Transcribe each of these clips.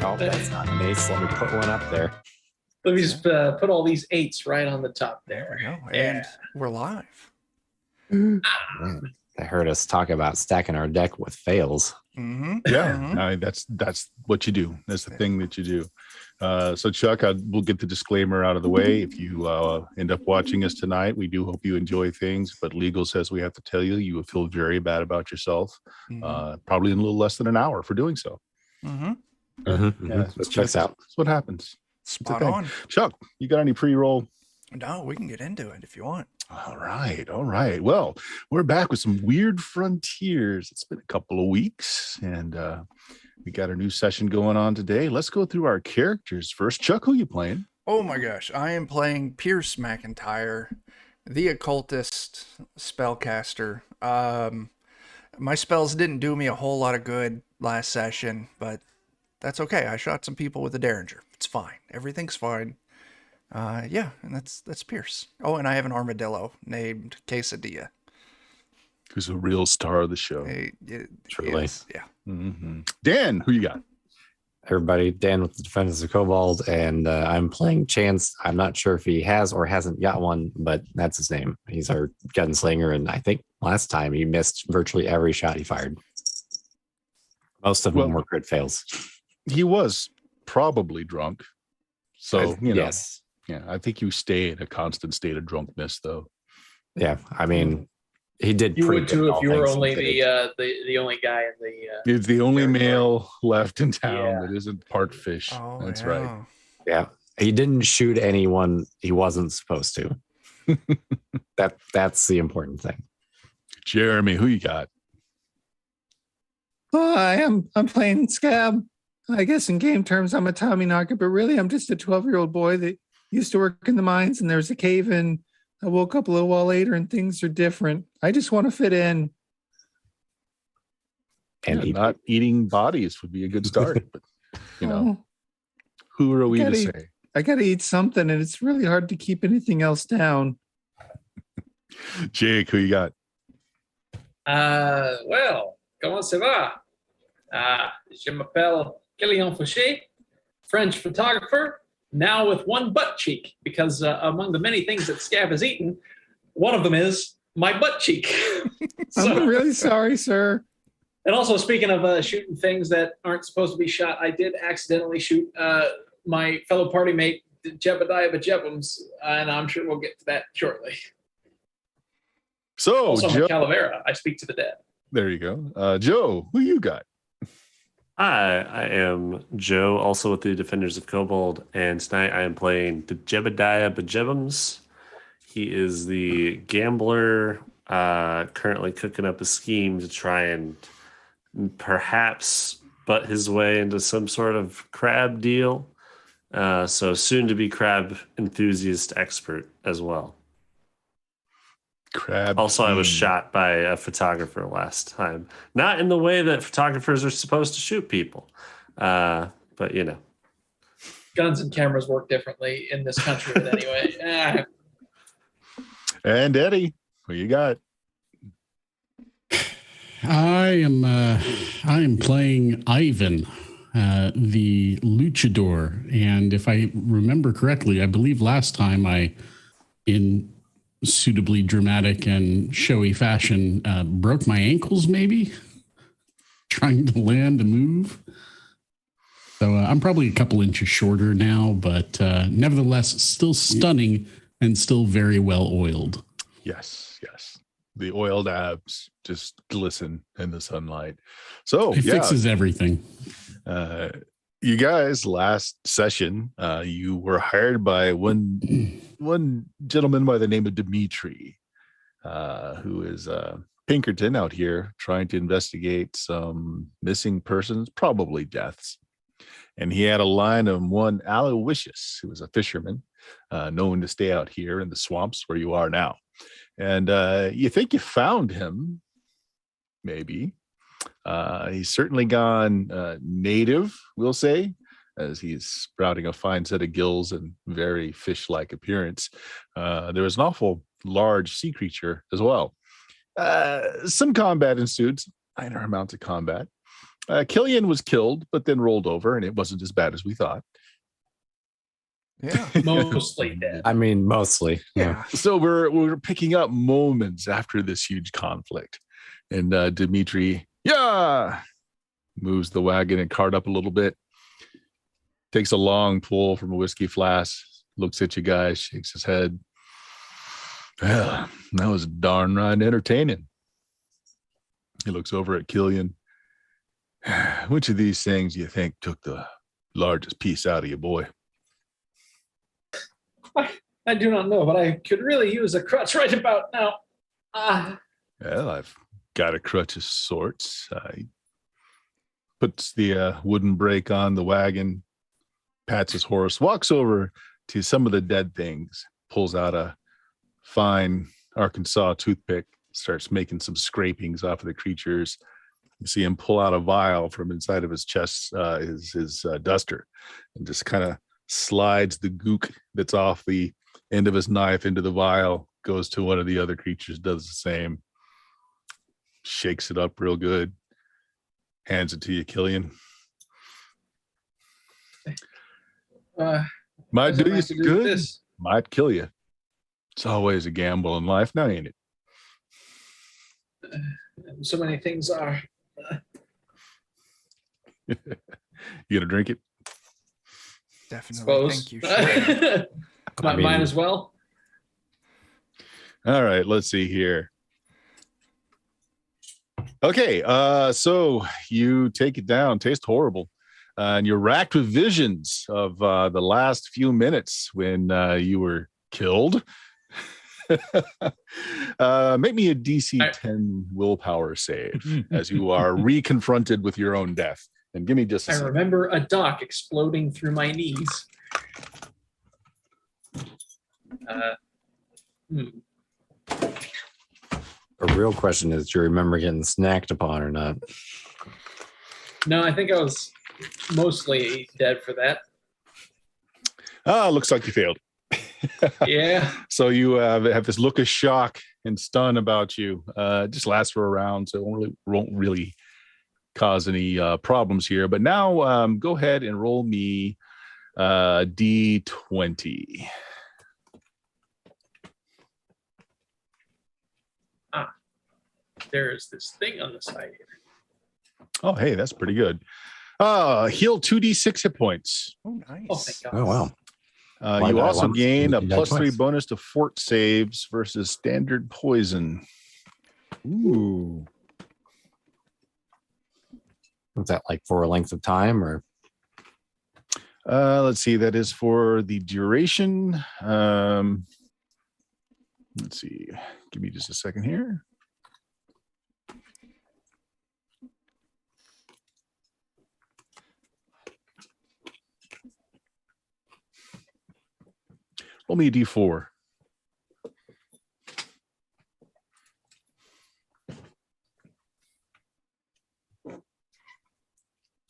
Oh, that's not an ace. Let me put one up there. Let me just put all these 8s right on the top there. There we go. Yeah. And we're live. Man, they heard us talk about stacking our deck with fails. Mm-hmm. Yeah, Mm-hmm. I mean, that's what you do. That's the thing that you do. So Chuck, we'll get the disclaimer out of the way. If you end up watching us tonight, we do hope you enjoy things, but legal says we have to tell you, you will feel very bad about yourself, probably in a little less than an hour for doing so. Mm-hmm. Yeah, This checks out. That's what happens. Spot on. Chuck, you got any pre-roll? No, we can get into it if you want. All right. Well, we're back with some Weird Frontiers. It's been a couple of weeks, and we got a new session going on today. Let's go through our characters first. Chuck, who you playing? Oh my gosh, I am playing Pierce McIntyre, the occultist spellcaster. My spells didn't do me a whole lot of good last session, but that's okay. I shot some people with a Derringer. It's fine. Everything's fine. Yeah, and that's Pierce. Oh, and I have an armadillo named Quesadilla. Who's a real star of the show. Truly. Yeah. Mm-hmm. Dan, who you got? Everybody, Dan with the Defenders of Kobold, and I'm playing Chance. I'm not sure if he has or hasn't got one, but that's his name. He's our gunslinger, and I think last time he missed virtually every shot he fired. Most of them were crit fails. He was probably drunk. So, yes. Yeah, I think you stay in a constant state of drunkenness, though. Yeah, I mean, he did. You would too if you were only the only guy in the. He's the only male left in town that isn't part fish. Oh, that's yeah. right. Yeah, he didn't shoot anyone he wasn't supposed to. That's the important thing. Jeremy, who you got? Hi, I'm playing Scab. I guess in game terms, I'm a Tommy knocker, but really I'm just a 12-year-old boy that used to work in the mines, and there's a cave in. I woke up a little while later and things are different. I just want to fit in. And not eating bodies would be a good start. But, who are we to say? I got to eat something, and it's really hard to keep anything else down. Jake, who you got? Well, comment ça va? Je m'appelle Killian Fauché, French photographer, now with one butt cheek, because among the many things that Scab has eaten, one of them is my butt cheek. I'm really sorry, sir. And also, speaking of shooting things that aren't supposed to be shot, I did accidentally shoot my fellow party mate, Jebediah Bajebums, and I'm sure we'll get to that shortly. So, also, Joe, Calavera, I speak to the dead. There you go. Joe, who you got? Hi, I am Joe, also with the Defenders of Kobold, and tonight I am playing the Jebediah Bajebums. He is the gambler, currently cooking up a scheme to try and perhaps butt his way into some sort of crab deal. So soon to be crab enthusiast expert as well. Crab. Also, I was shot by a photographer last time. Not in the way that photographers are supposed to shoot people. But, Guns and cameras work differently in this country, but anyway. And Eddie, who you got? I am playing Ivan, the luchador. And if I remember correctly, I believe last time in suitably dramatic and showy fashion, broke my ankles, maybe trying to land a move. So I'm probably a couple inches shorter now, but nevertheless, still stunning and still very well oiled. Yes. The oiled abs just glisten in the sunlight. So it fixes everything. You guys, last session, you were hired by one gentleman by the name of Dimitri, who is Pinkerton out here trying to investigate some missing persons, probably deaths. And he had a line of one Aloysius, who was a fisherman, known to stay out here in the swamps where you are now. And you think you found him, maybe. He's certainly gone native, we'll say, as he's sprouting a fine set of gills and very fish-like appearance. There was an awful large sea creature as well. Some combat ensued, minor amounts of combat. Killian was killed, but then rolled over, and it wasn't as bad as we thought. Yeah. Mostly dead. I mean, mostly. Yeah. So we're picking up moments after this huge conflict, and Dimitri, moves the wagon and cart up a little bit, takes a long pull from a whiskey flask, looks at you guys, shakes his head. Well, that was darn right entertaining. He looks over at Killian. Which of these things do you think took the largest piece out of you, boy? I do not know, but I could really use a crutch right about now. Well, I've got a crutch of sorts. He puts the wooden brake on the wagon, pats his horse, walks over to some of the dead things, pulls out a fine Arkansas toothpick, starts making some scrapings off of the creatures. You see him pull out a vial from inside of his chest, his duster, and just kind of slides the gook that's off the end of his knife into the vial, goes to one of the other creatures, does the same, shakes it up real good, hands it to you, Killian. Might do you some good, might kill you. It's always a gamble in life now, ain't it? So many things are. You gonna drink it? Definitely. Suppose. Thank you. Sure. Mine as well. All right, let's see here. Okay, so you take it down, taste horrible, and you're racked with visions of the last few minutes when you were killed. Make me a DC 10 willpower save as you are reconfronted with your own death. And give me just a second. Remember a dock exploding through my knees. The real question is, do you remember getting snacked upon or not? No, I think I was mostly dead for that. Looks like you failed. Yeah. So you have this look of shock and stun about you. It just lasts for a round, so it won't really cause any problems here. But now go ahead and roll me D20. There's this thing on the side here. Oh, hey, that's pretty good. Heal 2d6 hit points. Oh, nice. Oh, thank God. Oh, wow. You also want gain to a do that +3 twice. bonus to fort saves versus standard poison. Ooh. Is that like for a length of time or? Let's see. That is for the duration. Let's see. Give me just a second here. Roll me a D4.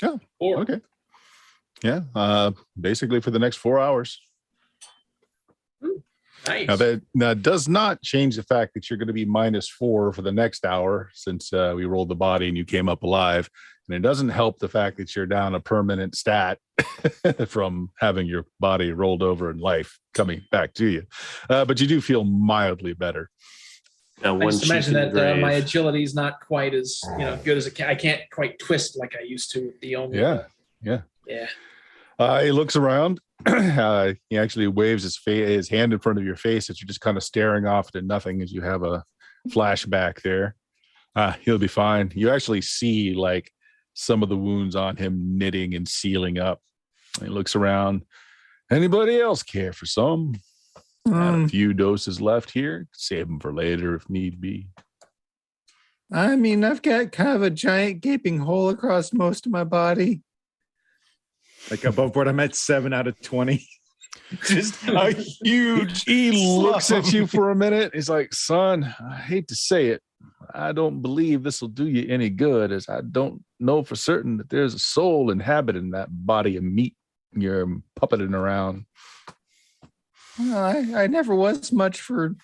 Oh, 4. okay. Yeah. Basically for the next 4 hours. Nice. Now that does not change the fact that you're going to be -4 for the next hour since we rolled the body and you came up alive. And it doesn't help the fact that you're down a permanent stat from having your body rolled over and life coming back to you. But you do feel mildly better. I just imagine that my agility is not quite as good as I can't quite twist like I used to with the only. Yeah. Yeah. He looks around. He actually waves his hand in front of your face as you're just kind of staring off to nothing as you have a flashback there. He'll be fine. You actually see like some of the wounds on him knitting and sealing up. He looks around. Anybody else care for some? Got a few doses left here. Save them for later if need be. I mean, I've got kind of a giant gaping hole across most of my body. Like above board, I'm at 7 out of 20. Just a huge. He looks slump. at you for a minute. He's like, son, I hate to say it. I don't believe this will do you any good, as I don't know for certain that there's a soul inhabiting that body of meat you're puppeting around. Well, I never was much for,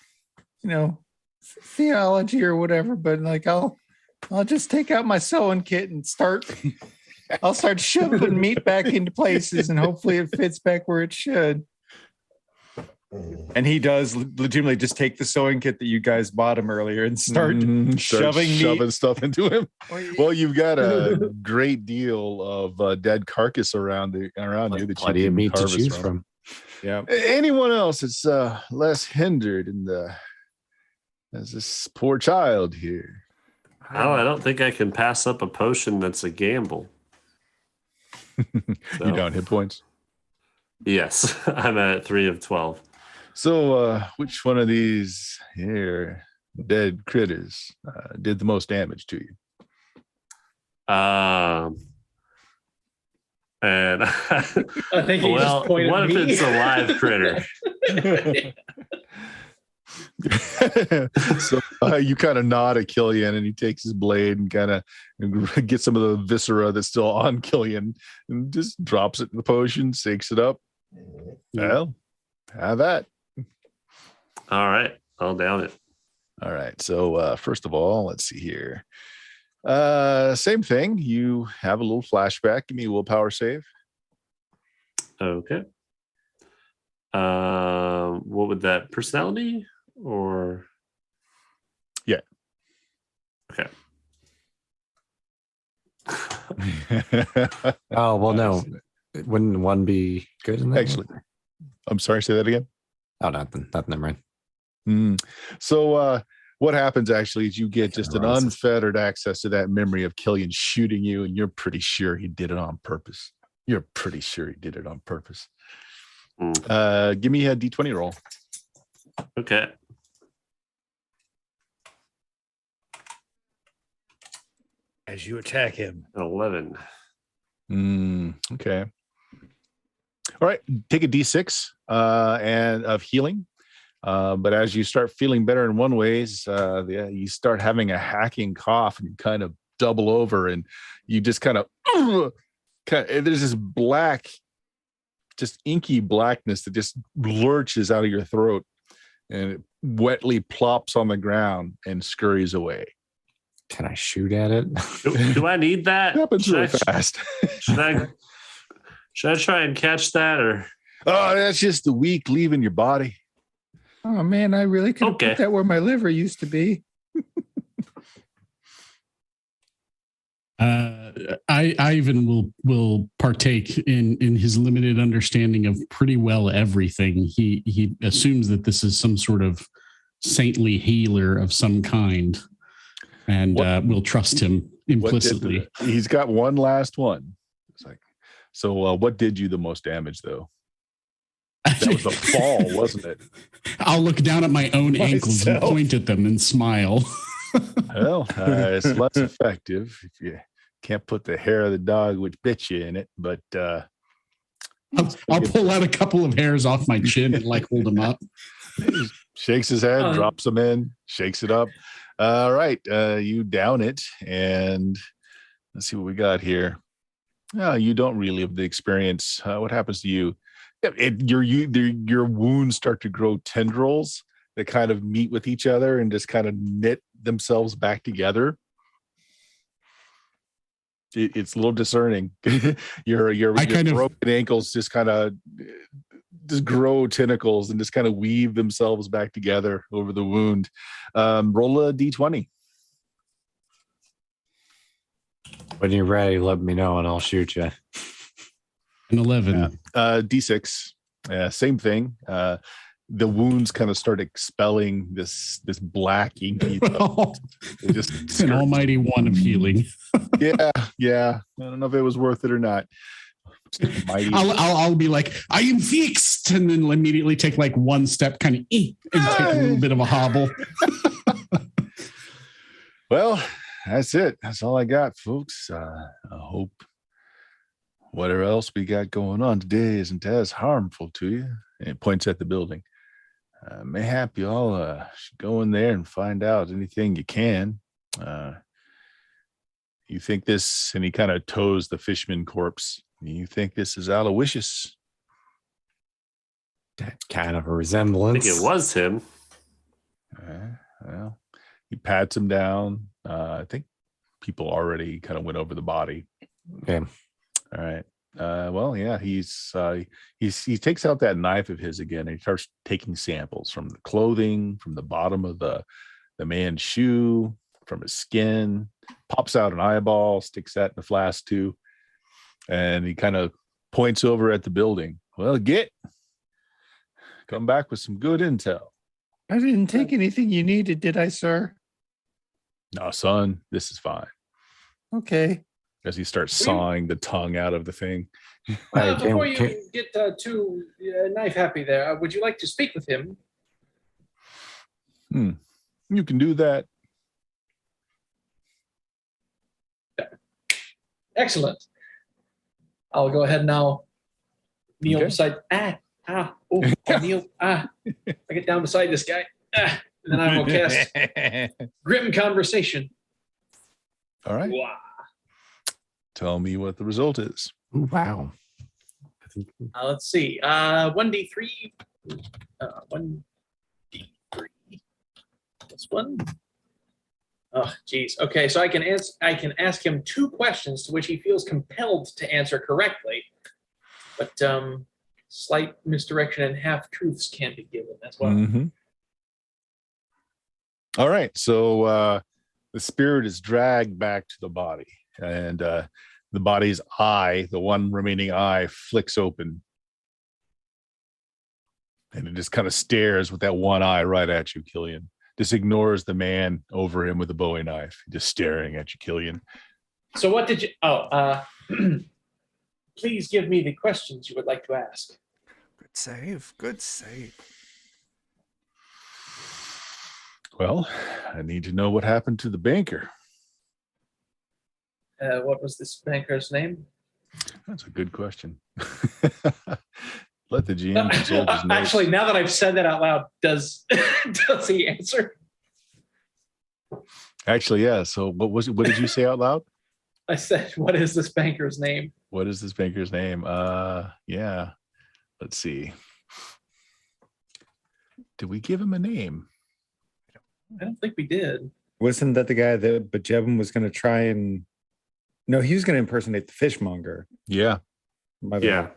theology or whatever, but like I'll I'll just take out my sewing kit and I'll start shoving meat back into places, and hopefully it fits back where it should. And he does legitimately just take the sewing kit that you guys bought him earlier and start shoving stuff into him. Well, you've got a great deal of dead carcass around you that Plenty you of can meat to harvest choose from. Yeah. Anyone else is less hindered as this poor child here? I don't think I can pass up a potion that's a gamble. You down hit points? Yes, I'm at 3 of 12. So, which one of these here dead critters did the most damage to you? And I think he well, just pointed what at if me. it's a live critter? So you kind of nod at Killian, and he takes his blade and kind of gets some of the viscera that's still on Killian and just drops it in the potion, shakes it up. Well, have that. All right, I'll down it. All right. So first of all, let's see here. Same thing. You have a little flashback. Give me a willpower save. Okay. What would that personality or? Yeah. Okay. Oh, well, no. Wouldn't one be good in that? Actually, I'm sorry. Say that again. Oh, nothing. Never mind. So what happens actually is you get just an Right. unfettered access to that memory of Killian shooting you, and you're pretty sure he did it on purpose. You're pretty sure he did it on purpose. Give me a D20 roll. Okay. As you attack him. 11. Okay. All right. Take a D6 and of healing. But as you start feeling better in one ways, you start having a hacking cough, and you kind of double over, and you just kind of there's this black, just inky blackness that just lurches out of your throat, and it wetly plops on the ground and scurries away. Can I shoot at it? Do I need that? It happens Should really I- fast. Should I try and catch that or? Oh, that's just the weak leaving your body. Oh man, I really could have Okay. put that where my liver used to be. Ivan will partake in his limited understanding of pretty well everything. He assumes that this is some sort of saintly healer of some kind, and will trust him implicitly. He's got one last one. It's like, so what did you the most damage though? That was a fall, wasn't it? I'll look down at my own ankles and Myself. point at them and smile. Well, it's less effective if you can't put the hair of the dog which bit you in it, but I'll pull out a couple of hairs off my chin and like hold them up. he shakes his head, drops them in, shakes it up. All right, you down it, and let's see what we got here. No, you don't really have the experience. What happens to you? Your wounds start to grow tendrils that kind of meet with each other and just kind of knit themselves back together. It's a little discerning. your broken ankles just kind of just grow tentacles and just kind of weave themselves back together over the wound. Roll a d20. When you're ready, let me know and I'll shoot you. An 11. D6. Same thing. The wounds kind of start expelling this black inky. It's an almighty one of healing. Yeah. I don't know if it was worth it or not. I'll be like, I am fixed, and then immediately take like one step, kind of, and take a little bit of a hobble. Well, that's it. That's all I got, folks. I hope whatever else we got going on today isn't as harmful to you. And it points at the building. Mayhap you all should go in there and find out anything you can. You think this, and he kind of toes the fishman corpse. You think this is Aloysius? That kind of a I resemblance. think it was him. Well, he pats him down. I think people already kind of went over the body. Okay. All right. Well, yeah, he takes out that knife of his again, and he starts taking samples from the clothing, from the bottom of the man's shoe, from his skin, pops out an eyeball, sticks that in the flask too, and he kind of points over at the building. Well, come back with some good intel. I didn't take anything you needed, did I, sir? No, son, this is fine. Okay. As he starts sawing the tongue out of the thing. Before you get too knife happy there, would you like to speak with him? You can do that. Excellent. I'll go ahead now. Kneel beside. Kneel. I get down beside this guy. And then I will cast Grim Conversation. All right. Wow. Tell me what the result is. Ooh, wow. Let's see. 1d3. 1d3. This one. Oh, geez. Okay, so I can ask him 2 questions to which he feels compelled to answer correctly, but slight misdirection and half truths can be given as well. Mm-hmm. All right. So the spirit is dragged back to the body, and the body's eye, the one remaining eye, flicks open, and it just kind of stares with that one eye right at you, Killian. Just ignores the man over him with a Bowie knife, just staring at you, Killian. So what did you? Please give me the questions you would like to ask. Good save. Good save. Well, I need to know what happened to the banker. What was this banker's name? That's a good question. Let the GM consult his notes. Actually, now that I've said that out loud, does he answer? Actually, yeah. So what did you say out loud? I said, what is this banker's name? What is this banker's name? Yeah. Let's see. Did we give him a name? I don't think we did. Wasn't that the guy that Bajebin was going to try and... No, he was going to impersonate the fishmonger. Yeah. Yeah.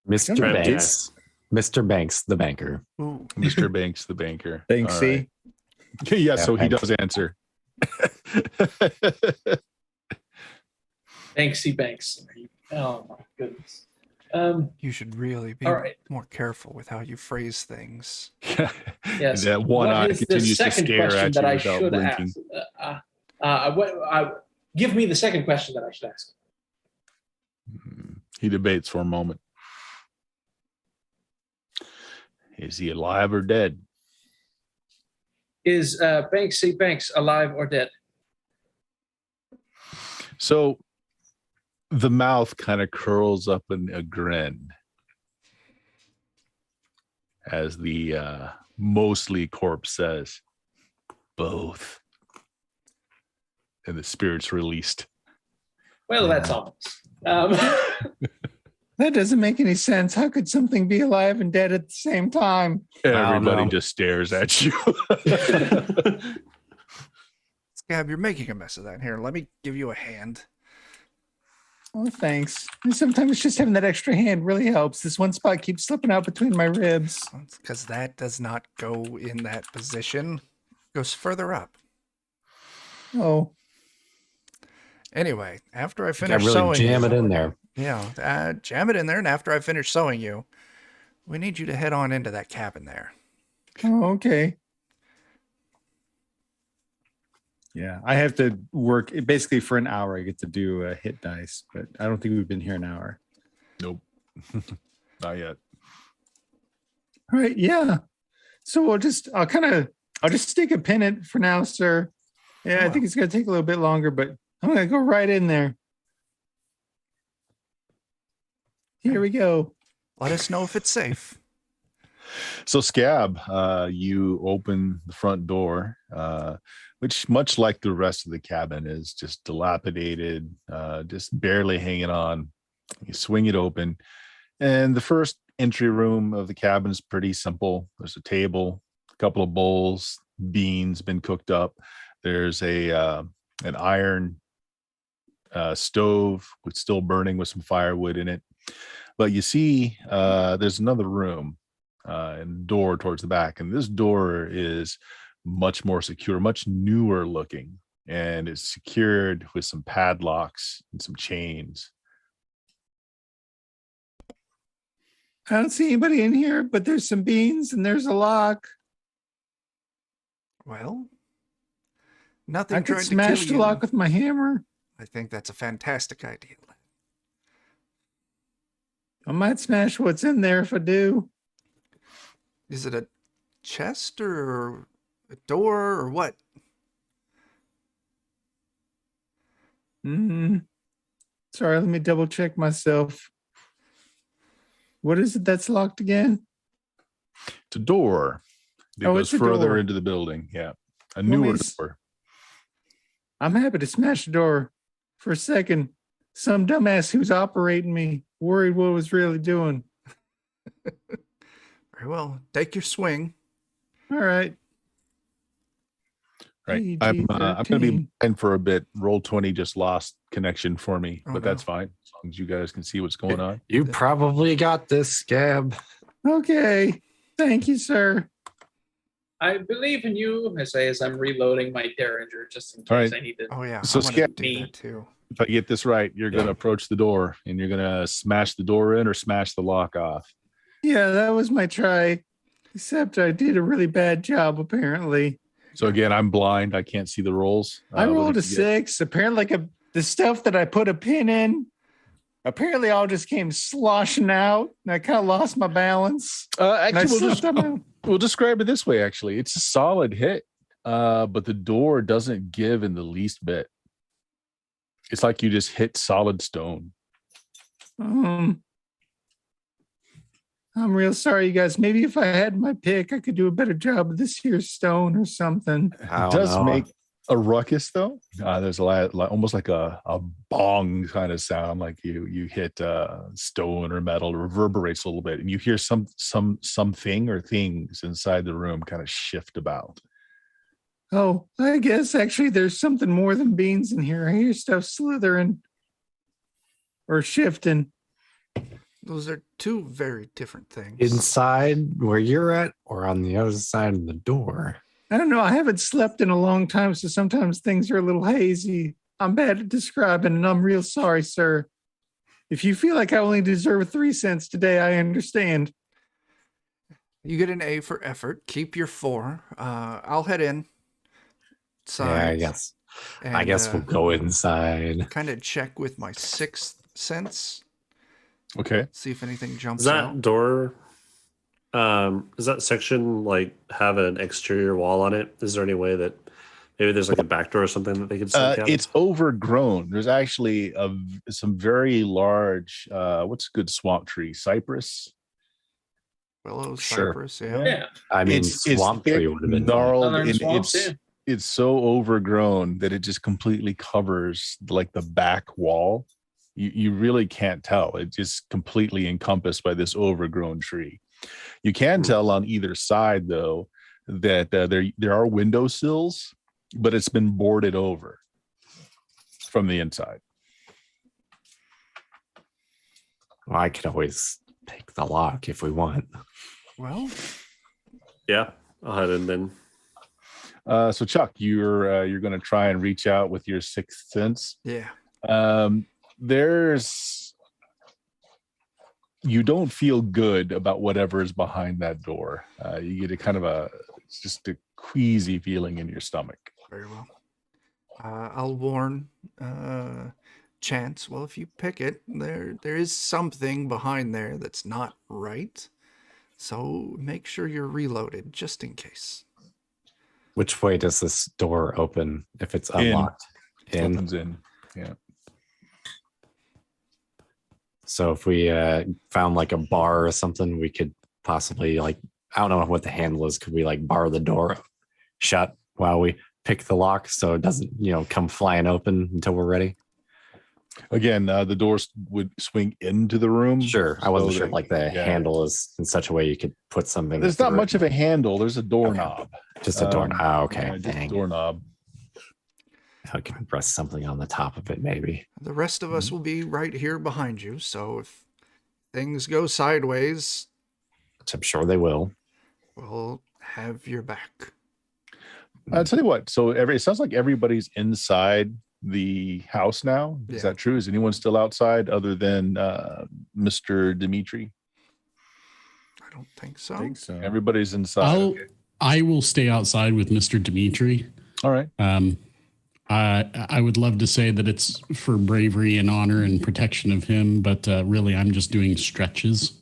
Mr. Right, Banks. yes. Mr. Banks, the banker. Ooh. Mr. Banks, the banker. Banksy. All right. Yeah, so he does answer. Banksy Banks. Oh my goodness. You should really be All right. more careful with how you phrase things. Yes. That one What eye is the continues to second stare question at that you I without should blinking. ask? Give me the second question that I should ask. He debates for a moment. Is he alive or dead? Is Banksy Banks alive or dead? So the mouth kind of curls up in a grin as the mostly corpse says, both. And the spirit's released. Well, that's ominous. That doesn't make any sense. How could something be alive and dead at the same time? Everybody no. just stares at you. Scab, you're making a mess of that. Here, let me give you a hand. Oh, thanks. Sometimes just having that extra hand really helps. This one spot keeps slipping out between my ribs. Because that does not go in that position. It goes further up. Oh, Anyway, after I I finish really sewing jam you, it in there. yeah, jam it in there, and after I finish sewing you, we need you to head on into that cabin there. oh, okay. Yeah, I have to work basically for an hour. I get to do a hit dice, but I don't think we've been here an hour. Nope. Not yet. All right, yeah. So I'll just stick a pin in it for now, sir. Yeah, I think it's gonna take a little bit longer, but I'm gonna go right in there. Here we go. Let us know if it's safe. So Scab, you open the front door, which much like the rest of the cabin is just dilapidated, just barely hanging on. You swing it open, and the first entry room of the cabin is pretty simple. There's a table, a couple of bowls, beans been cooked up. There's a an iron stove with still burning with some firewood in it. But you see, there's another room and door towards the back, and this door is much more secure, much newer looking, and it's secured with some padlocks and some chains. I don't see anybody in here, but there's some beans and there's a lock. Well, nothing I could tried to smash kill the you. lock with my hammer. I think that's a fantastic idea. I might smash what's in there if I do. Is it a chest or a door or what? Sorry, let me double check myself. What is it that's locked again? It's a door that Oh, goes it's a further door. into the building. Yeah, a Let me newer s- door. I'm happy to smash the door. For a second, some dumbass who's operating me worried what I was really doing. Very well. Take your swing. All right. Right. I'm going to be PG-13. behind for a bit. Roll20 just lost connection for me, Oh, but no. that's fine as long as you guys can see what's going on. You probably got this, Scab. Okay. Thank you, sir. I believe in you. I say as I'm reloading my Derringer just in case All right. I need to. Oh yeah. So I want Scab- to do that too. If I get this right, you're going to approach the door and you're going to smash the door in or smash the lock off. Yeah, that was my try. Except I did a really bad job, apparently. So again, I'm blind. I can't see the rolls. I What rolled a did you get? 6. Apparently, the stuff that I put a pin in, apparently all just came sloshing out. And I kind of lost my balance. And I Actually, slipped on my- we'll describe it this way. Actually, it's a solid hit, but the door doesn't give in the least bit. It's like you just hit solid stone. I'm real sorry, you guys. Maybe if I had my pick, I could do a better job of this here stone or something. I It don't does know. make a ruckus though. There's a lot, almost like a bong kind of sound, like you hit stone or metal. It reverberates a little bit, and you hear something or things inside the room kind of shift about. Oh, I guess actually there's something more than beans in here. I hear stuff slithering or shifting. Those are two very different things. Inside where you're at or on the other side of the door? I don't know. I haven't slept in a long time, so sometimes things are a little hazy. I'm bad at describing, and I'm real sorry, sir. If you feel like I only deserve 3 cents today, I understand. You get an A for effort. Keep your 4. I'll head in. Yeah, I guess. I guess we'll go inside. Kind of check with my 6th sense. Okay. See if anything jumps Does that out. door, does that section like have an exterior wall on it? Is there any way that maybe there's like a back door or something that they could sneak out? It's overgrown. There's actually some very large, what's a good swamp tree? Cypress. Willow, Sure. cypress, yeah. Yeah. I mean, It's swamp thick, tree would have been gnarled, Southern and swamps, yeah. it's so overgrown that it just completely covers like the back wall. You really can't tell. It's just completely encompassed by this overgrown tree. You can tell on either side though that there are windowsills, but it's been boarded over from the inside. Well, I could always pick the lock if we want. Well, Yeah, I'll head in then. So Chuck, you're going to try and reach out with your 6th sense. yeah. You don't feel good about whatever is behind that door. You get a kind of just a queasy feeling in your stomach. Very well. I'll warn Chance. Well, if you pick it, there is something behind there that's not right. So make sure you're reloaded just in case. Which way does this door open if it's unlocked? Opens in. Yeah. So if we found like a bar or something, we could possibly like, I don't know what the handle is. Could we like bar the door shut while we pick the lock so it doesn't, come flying open until we're ready? Again, the doors would swing into the room. Sure. I wasn't so sure that- like the yeah. handle is in such a way you could put something. There's not much of a handle. There's a doorknob. Just a door. Okay. Yeah, just a Dang. doorknob. I can press something on the top of it, maybe. The rest of us will be right here behind you, so if things go sideways, Which I'm sure they will. we'll have your back. I'll tell you what. So it sounds like everybody's inside the house now. Is Yeah. that true? Is anyone still outside other than Mr. Dimitri? I don't think so. I think so. Everybody's inside. Okay. I will stay outside with Mr. Dimitri. All right. I would love to say that it's for bravery and honor and protection of him, but really I'm just doing stretches.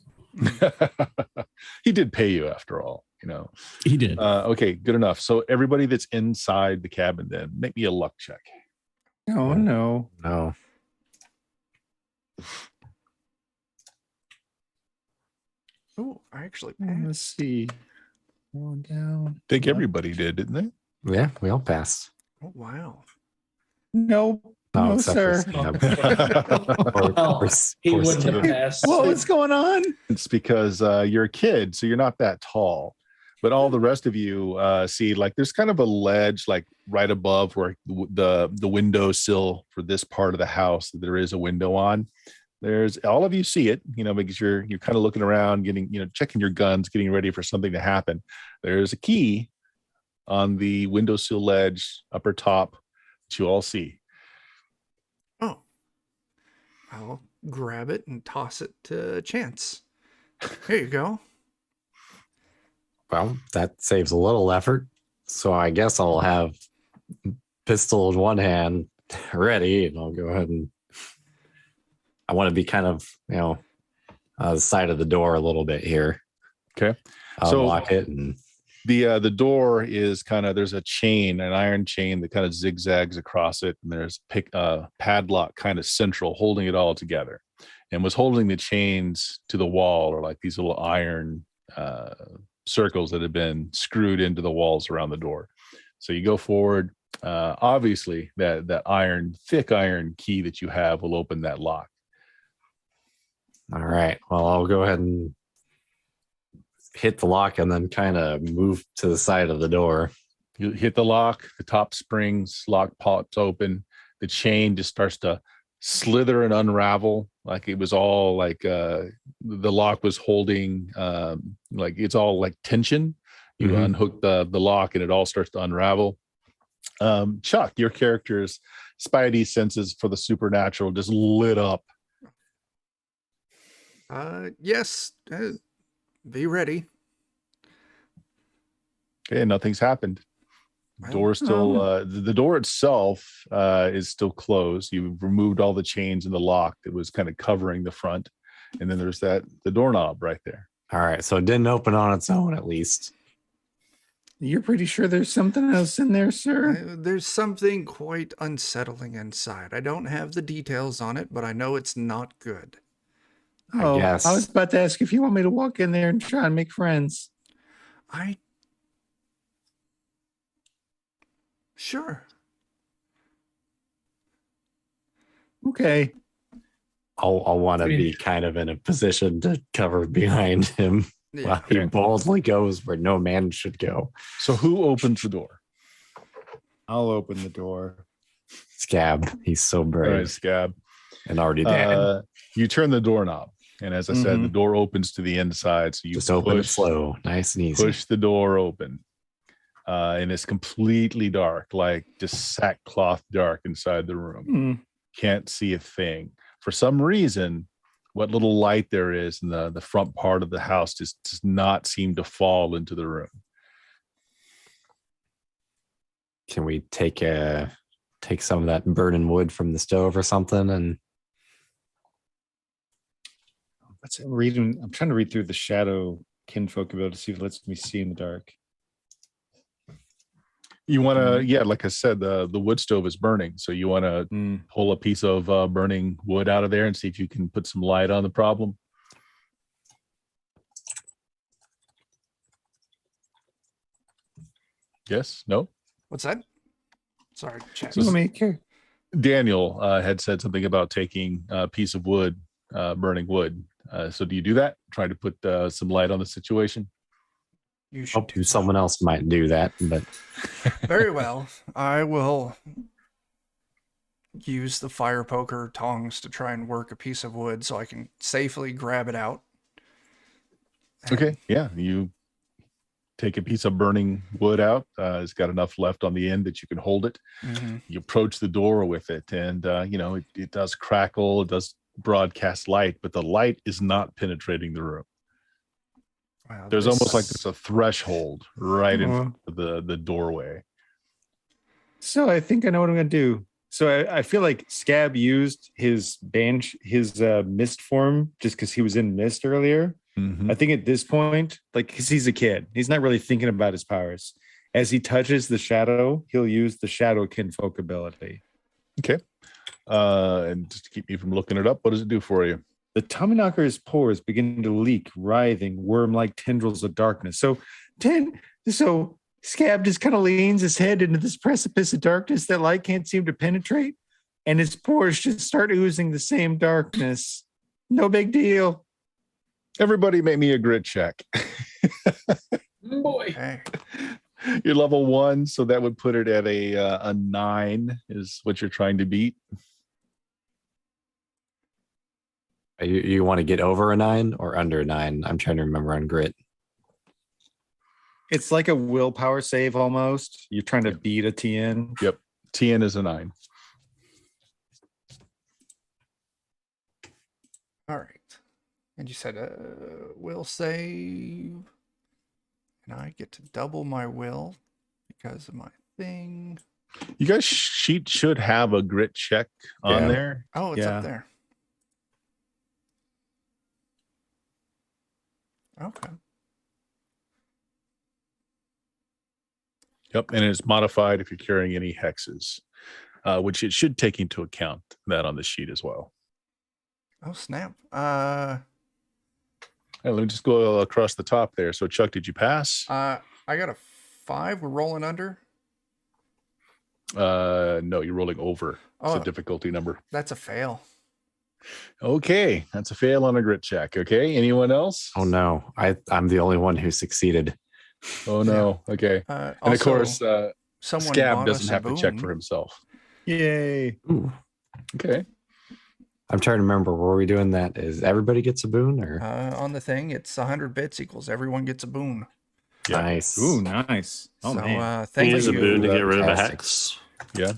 He did pay you after all, you know. He did. Okay, good enough. So everybody that's inside the cabin, then make me a luck check. Oh no. No. Oh, I actually Let's see. Going down. I think everybody did, didn't they? Yeah, we all passed. Oh, wow. No, No, no, except sir. for Scab. Oh, he poor wouldn't have Scab. passed. What's going on? It's because you're a kid, so you're not that tall. But all the rest of you see, like, there's kind of a ledge, like right above where the window sill for this part of the house that there is a window on. There's all of you see it, you know, because you're kind of looking around, getting, you know, checking your guns, getting ready for something to happen. There's a key on the windowsill ledge, upper top, that you all see. Oh. I'll grab it and toss it to Chance. Here you go. Well, that saves a little effort. So I guess I'll have pistol in one hand ready, and I'll go ahead and I want to be kind of, you know, the side of the door a little bit here. Okay. I'll So- lock it and The door is kind of, there's a chain, an iron chain that kind of zigzags across it, and there's a padlock kind of central holding it all together, and was holding the chains to the wall, or like these little iron circles that have been screwed into the walls around the door. So you go forward. Obviously, that thick iron key that you have will open that lock. all right. Well, I'll go ahead and hit the lock and then kind of move to the side of the door. You hit the lock, the top springs, lock pops open, the chain just starts to slither and unravel, like it was all like the lock was holding, like it's all like tension. You Mhm. unhook the lock and it all starts to unravel. Chuck, your character's spidey senses for the supernatural just lit up. Yes. Be ready. Okay, nothing's happened. Well, Door still the door itself is still closed. You've removed all the chains and the lock that was kind of covering the front, and then there's the doorknob right there. All right. So it didn't open on its own, at least. You're pretty sure there's something else in there, sir? There's something quite unsettling inside. I don't have the details on it, but I know it's not good. Oh, guess. I was about to ask if you want me to walk in there and try and make friends. Sure. Okay. I'll want to be kind of in a position to cover behind him Yeah. while he boldly goes where no man should go. So who opens the door? I'll open the door. Scab. He's so All brave right, Scab. and already dead. You turn the doorknob, and as I said, the door opens to the inside. So you Just open it push, slow, nice and easy. push the door open, and it's completely dark, like just sackcloth dark inside the room. Hmm. Can't see a thing. For some reason, what little light there is in the front part of the house just does not seem to fall into the room. Can we take some of that burning wood from the stove or something? And What's it reading? I'm trying to read through the shadow kinfolk ability to see if it lets me see in the dark. You want to, yeah, like I said, the wood stove is burning. So you want to pull a piece of burning wood out of there and see if you can put some light on the problem. Yes? No? What's that? Sorry, Chance. You want me to Daniel had said something about taking a piece of wood, burning wood. So do you do that? Try to put some light on the situation? You should hope someone else might do that. But Very well. I will use the fire poker tongs to try and work a piece of wood so I can safely grab it out. Okay. Yeah. You take a piece of burning wood out. It's got enough left on the end that you can hold it. Mm-hmm. You approach the door with it, and it does crackle. It does broadcast light, but the light is not penetrating the room. Wow, There's almost like there's a threshold right in Aw. front of the doorway. So I think I know what I'm gonna do. So I feel like Scab used his mist form just because he was in mist earlier. Mhm. I think at this point, like, because he's a kid, he's not really thinking about his powers. As he touches the shadow, he'll use the shadow kinfolk ability. Okay. And just to keep me from looking it up, what does it do for you? The Tommyknocker's pores begin to leak, writhing, worm-like tendrils of darkness. So Scab just kind of leans his head into this precipice of darkness that light can't seem to penetrate, and his pores just start oozing the same darkness. No big deal. Everybody make me a grit check. Boy. Okay. You're level 1, so that would put it at a 9 is what you're trying to beat. You want to get over a 9 or under a 9? I'm trying to remember on grit. It's like a willpower save almost. You're trying to beat a TN. Yep. TN is a 9. All right. And you said will save. And I get to double my will because of my thing. You guys sheet should have a grit check on Yeah. there. Oh, it's Yeah. up there. Okay. Yep. And it's modified if you're carrying any hexes, which it should take into account that on the sheet as well. Oh, snap. Hey, let me just go across the top there. So Chuck, did you pass? I got a 5. We're rolling under. No, you're rolling over. It's Oh. a difficulty number. That's a fail. Okay. That's a fail on a grit check. Okay. Anyone else? Oh no, I'm the only one who succeeded. Oh no. Okay. And of Also, course, someone Scab bought doesn't us a have to check boon. for himself. Yay. Ooh. Okay. I'm trying to remember. Were we doing that? Is everybody gets a boon or On the thing, it's 100 bits equals everyone gets a boon. Yeah. nice? Ooh, nice. Oh, so man. You thank use a you, boon to get rid of a Fantastic. hex. Yeah.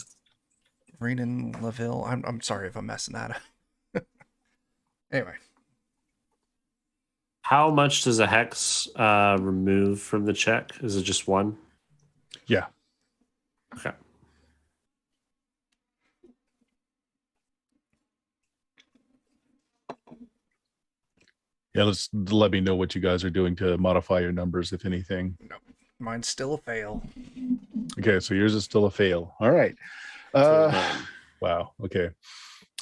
Renan Laville. I'm sorry if I'm messing that up. Anyway, How much does a hex remove from the check? Is it just 1? Yeah. Okay. Yeah. Let me know what you guys are doing to modify your numbers, if anything. mine's still a fail. Okay. So yours is still a fail. All right. Wow. Okay.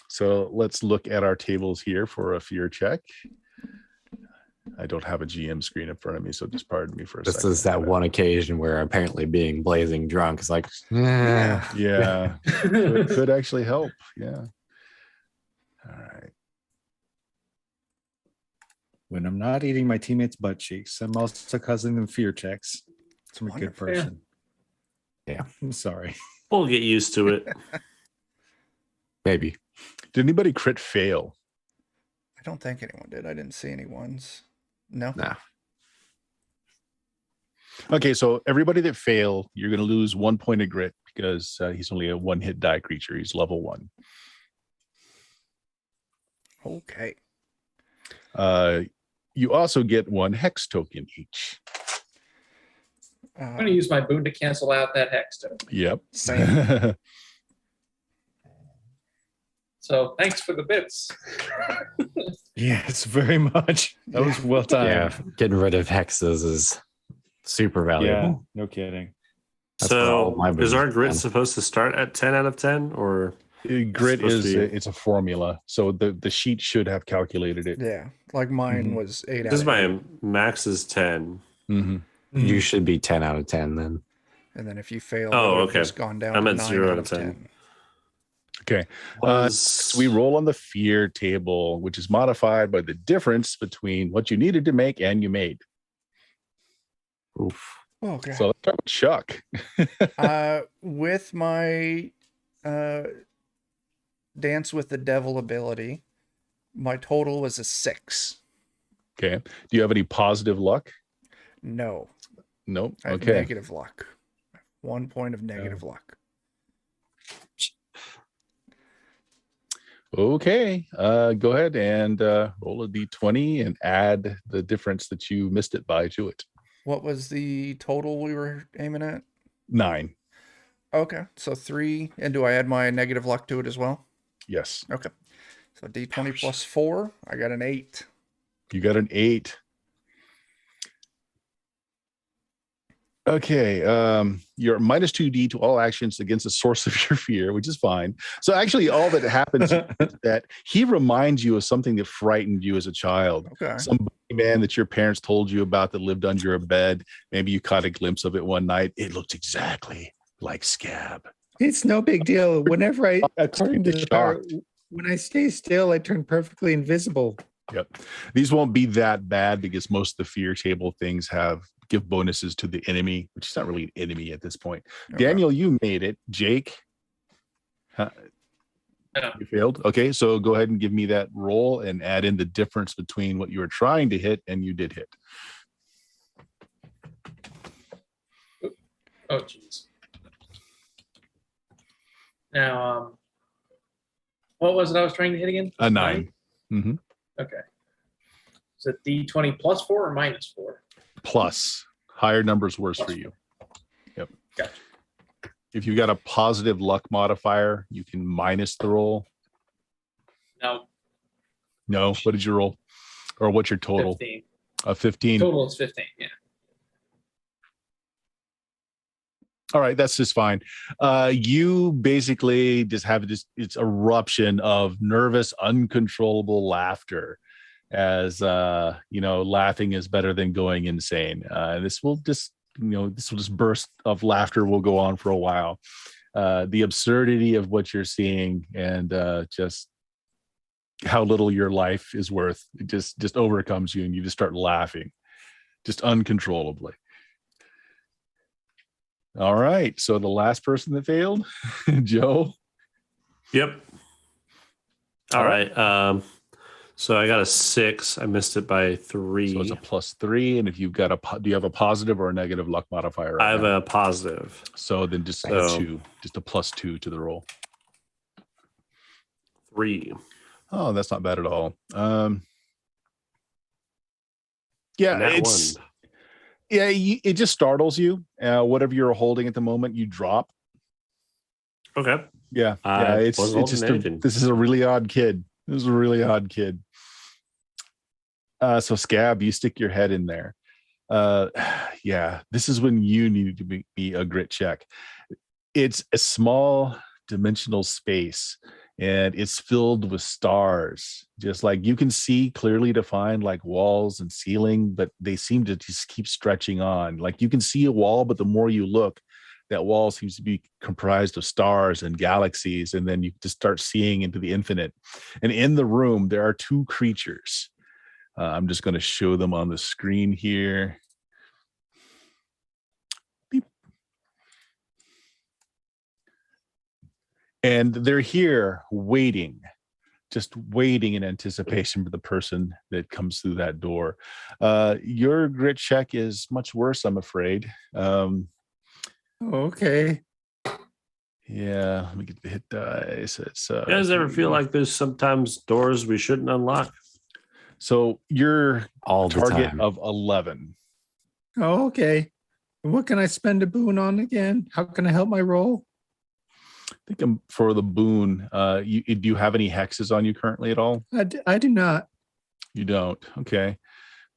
So let's look at our tables here for a fear check. I don't have a GM screen in front of me, so just pardon me for a This second. is that one occasion where apparently being blazing drunk is like, Yeah. Yeah. could actually help. Yeah. All right. When I'm not eating my teammates' butt cheeks, I'm also causing them fear checks. I'm a good Wonderful. person. Yeah. I'm sorry. We'll get used to it. maybe. Did anybody crit fail? I don't think anyone did. I didn't see any ones. No. Nah. Okay, so everybody that fail, you're going to lose 1 point of grit because he's only a 1-hit die creature. He's level 1. Okay. You also get 1 hex token each. I'm going to use my boon to cancel out that hex token. Yep. Same. So thanks for the bits. Yes, very much. That was well timed. Yeah, getting rid of hexes is super Yeah, valuable. no kidding. That's what all So my is boons our have grit done. supposed to start at 10 out of 10 or Grit supposed is to be- it's a formula, so the sheet should have calculated it. Yeah. Like mine Mhm. was 8 this out is of my 8. max is 10. Mm-hmm. You should be 10 out of 10 then. And then if you fail, Oh, it would have okay. just gone down I'm to at 9 0 out out of of 10. 10. Okay. Was- We roll on the fear table, which is modified by the difference between what you needed to make and you made. Oof. Okay. So let's start with Chuck. With my Dance with the Devil ability. My total was a 6. Okay. Do you have any positive luck? No, Nope. I have Okay. negative luck. 1 point of negative luck. Okay. Go ahead and roll a d20 and add the difference that you missed it by to it. What was the total we were aiming at? 9. Okay, so 3. And do I add my negative luck to it as well? Yes. Okay. So D20 plus 4. I got an 8. You got an 8. Okay. You're minus 2d to all actions against the source of your fear, which is fine. So actually, all that happens is that he reminds you of something that frightened you as a child. Okay. Some man that your parents told you about that lived under a bed. Maybe you caught a glimpse of it one night. It looked exactly like Scab. It's no big deal. Whenever according to the Shocked. power, when I stay still, I turn perfectly invisible. Yep. These won't be that bad because most of the fear table things give bonuses to the enemy, which is not really an enemy at this point. Okay. Daniel, you made it. Jake, No. you failed. Okay, so go ahead and give me that roll and add in the difference between what you were trying to hit and you did hit. Oh, jeez. Now, what was it I was trying to hit again? A 9. Mm-hmm. Okay. Is it D20 plus 4 or minus 4? Plus. Higher numbers worse for you. Yep. Gotcha. If you got a positive luck modifier, you can minus the roll. No, No. What did you roll? Or what's your total? 15. A 15. Total is 15, yeah. All right, that's just fine. You basically just have this eruption of nervous, uncontrollable laughter as laughing is better than going insane. This will just burst of laughter will go on for a while. The absurdity of what you're seeing and just how little your life is worth, it just overcomes you and you just start laughing just uncontrollably. All right. So the last person that failed, Joe. Yep. All right. So I got a 6. I missed it by 3. So it's a +3. And if you've got do you have a positive or a negative luck modifier? Right I have now? a positive. So then just a 2, just a +2 to the roll. 3. Oh, that's not bad at all. Yeah, it's. Yeah, it just startles you. Whatever you're holding at the moment, you drop. Okay. Yeah, it's just this is a really odd kid. This is a really odd kid. So Scab, you stick your head in there. Yeah, this is when you need to be a grit check. It's a small dimensional space and it's filled with stars. Just like you can see clearly defined like walls and ceiling, but they seem to just keep stretching on. Like you can see a wall, but the more you look, that wall seems to be comprised of stars and galaxies. And then you just start seeing into the infinite. And in the room, there are 2 creatures. I'm just going to show them on the screen here. Beep. And they're here waiting, just waiting in anticipation for the person that comes through that door. Your grit check is much worse, I'm afraid. Okay. Yeah, let me get the hit dice. It's You guys ever feel like there's sometimes doors we shouldn't unlock? So you're All the target time. of 11. Oh, okay. What can I spend a boon on again? How can I help my roll? I think for the boon, do you have any hexes on you currently at all? I do not. You don't. Okay.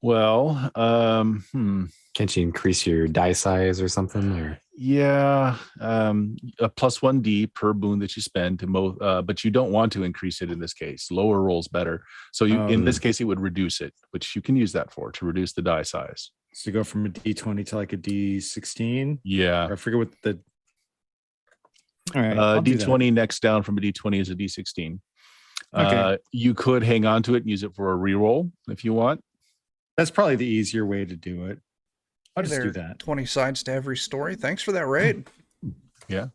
Well, Can't you increase your die size or something? Or yeah, a +1d per boon that you spend to but you don't want to increase it in this case. Lower rolls better. So in this case, it would reduce it, which you can use that to reduce the die size. So you go from a D20 to like a D16. Yeah. Or I forget what the. All right. I'll do that. D20 next down from a D20 is a D16. Okay. You could hang on to it and use it for a reroll if you want. That's probably the easier way to do it. I'll just do There that. 20 sides to every story. Thanks for that raid. Yeah.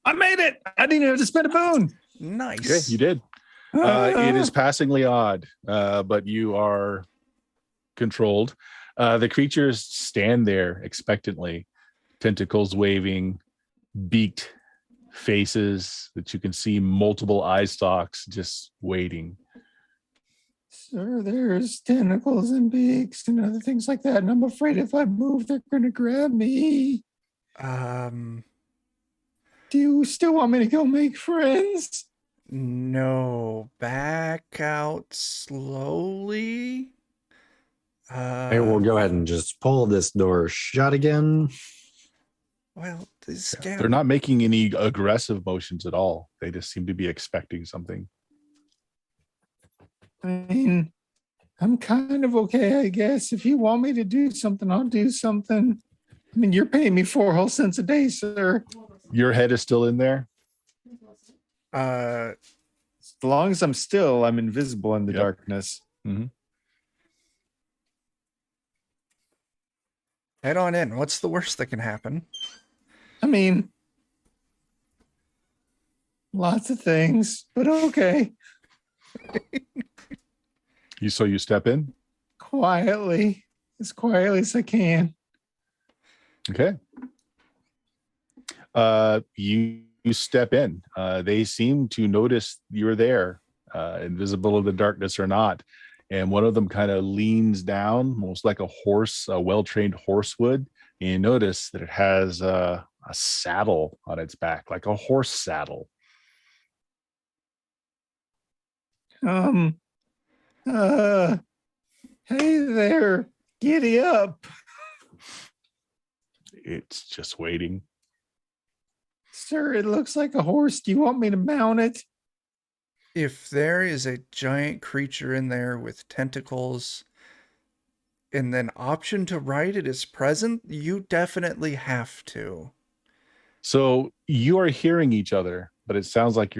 I made it. I didn't even have to spend a boon. Nice. Okay, you did. It is passingly odd, but you are controlled. The creatures stand there expectantly, tentacles waving, beaked faces that you can see multiple eye stalks just waiting. Sir, there's tentacles and beaks and other things like that. And I'm afraid if I move, they're going to grab me. Do you still want me to go make friends? No, back out slowly. Hey, we'll go ahead and just pull this door shut again. Well, this Scab. They're not making any aggressive motions at all. They just seem to be expecting something. I mean, I'm kind of okay, I guess. If you want me to do something, I'll do something. I mean, you're paying me 4 whole cents a day, sir. Your head is still in there? As long as I'm still, I'm invisible in the Yep. darkness. Mm-hmm. Head on in. What's the worst that can happen? I mean, lots of things, but okay. You step in? Quietly, as quietly as I can. Okay. You step in. They seem to notice you're there, invisible in the darkness or not. And one of them kind of leans down, almost like a horse, a well-trained horse would. And you notice that it has a saddle on its back, like a horse saddle. Hey there, giddy up. It's just waiting. Sir, it looks like a horse. Do you want me to mount it? If there is a giant creature in there with tentacles and then option to ride it is present, you definitely have to. So you are hearing each other, but it sounds like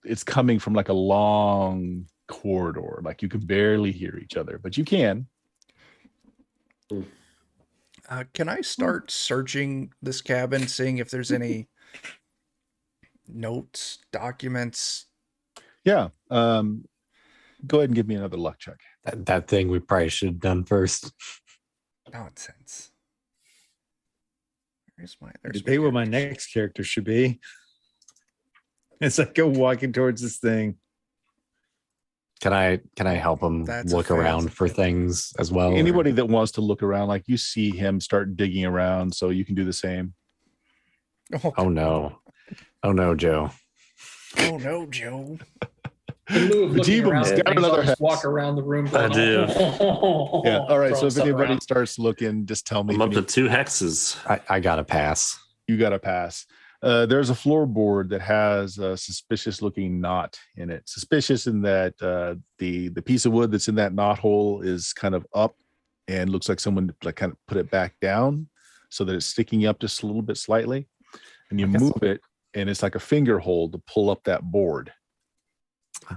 it's coming from like a long corridor. Like you can barely hear each other, but you can. Can I start searching this cabin, seeing if there's any notes, documents? Yeah. Go ahead and give me another luck check. That thing we probably should have done first. Nonsense. There's Debate what my next character should be. It's like go walking towards this thing. Can I help him That's a look fail. around for things as well? Anybody that wants to look around, like you see him start digging around, so you can do the same. Oh no. Oh no, Joe. Oh no, Joe. In lieu of looking Jeebum's around got things, another I'll just hex. walk around the room. I do. Yeah. All right. So Throwing if stuff anybody around. starts looking, just tell me. I'm if up you to 2 hexes. I got to pass. You got to pass. There's a floorboard that has a suspicious looking knot in it. Suspicious in that the piece of wood that's in that knot hole is kind of up and looks like someone like kind of put it back down so that it's sticking up just a little bit slightly. And you I guess- move it and it's like a finger hold to pull up that board.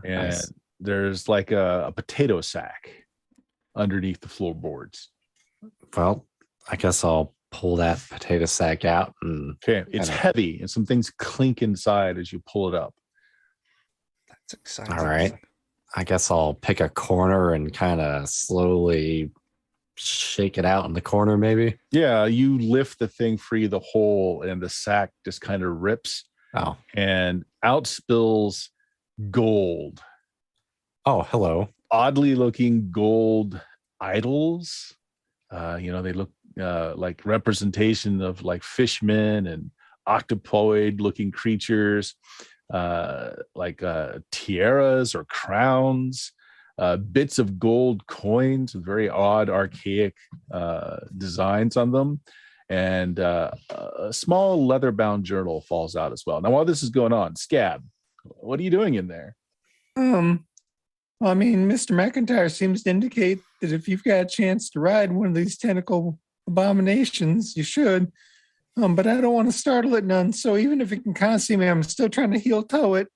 And Nice. there's like a potato sack underneath the floorboards. Well, I guess I'll pull that potato sack out and Okay. It's Kinda- heavy and some things clink inside as you pull it up. That's exciting. all right. I guess I'll pick a corner and kind of slowly shake it out in the corner, maybe. Yeah, you lift the thing free of the hole and the sack just kind of rips Oh. and out spills gold. Oh, hello. Oddly looking gold idols. They look like representation of like fishmen and octopoid looking creatures, like tiaras or crowns, bits of gold coins with very odd archaic designs on them, and a small leather bound journal falls out as well. Now while this is going on, Scab, what are you doing in there? I mean, Mr. McIntyre seems to indicate that if you've got a chance to ride one of these tentacle abominations, you should. But I don't want to startle it none. So even if it can kind of see me, I'm still trying to heel toe it.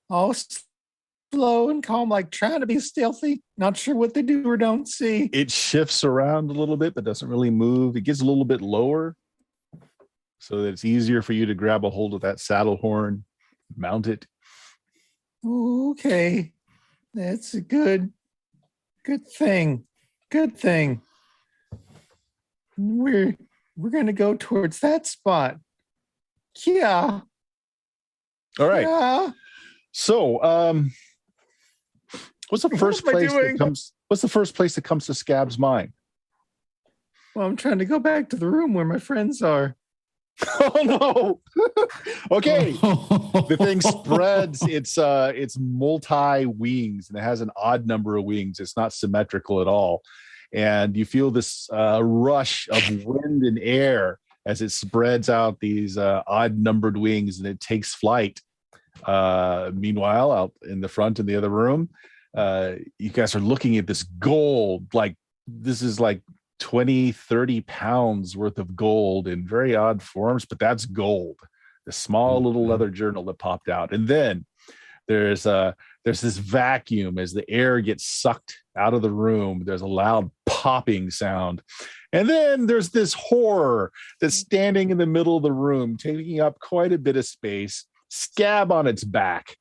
All slow and calm, like trying to be stealthy. Not sure what they do or don't see. It shifts around a little bit, but doesn't really move. It gets a little bit lower. so that it's easier for you to grab a hold of that saddle horn, mount it. Okay. That's a good thing. Good thing. We're gonna go towards that spot. Yeah. All right. Yeah. So, what's the first am I place that doing? comes? What's the first place that comes to Scab's mind? Well, I'm trying to go back to the room where my friends are. Oh no! Okay, the thing spreads. It's multi wings and it has an odd number of wings. It's not symmetrical at all, and you feel this rush of wind and air as it spreads out these odd numbered wings, and it takes flight. Meanwhile, out in the front in the other room, you guys are looking at this gold. Like this is like 20-30 pounds worth of gold in very odd forms, but that's gold. The small little leather journal that popped out. And then there's this vacuum as the air gets sucked out of the room. There's a loud popping sound. And then there's this horror that's standing in the middle of the room, taking up quite a bit of space, Scab on its back.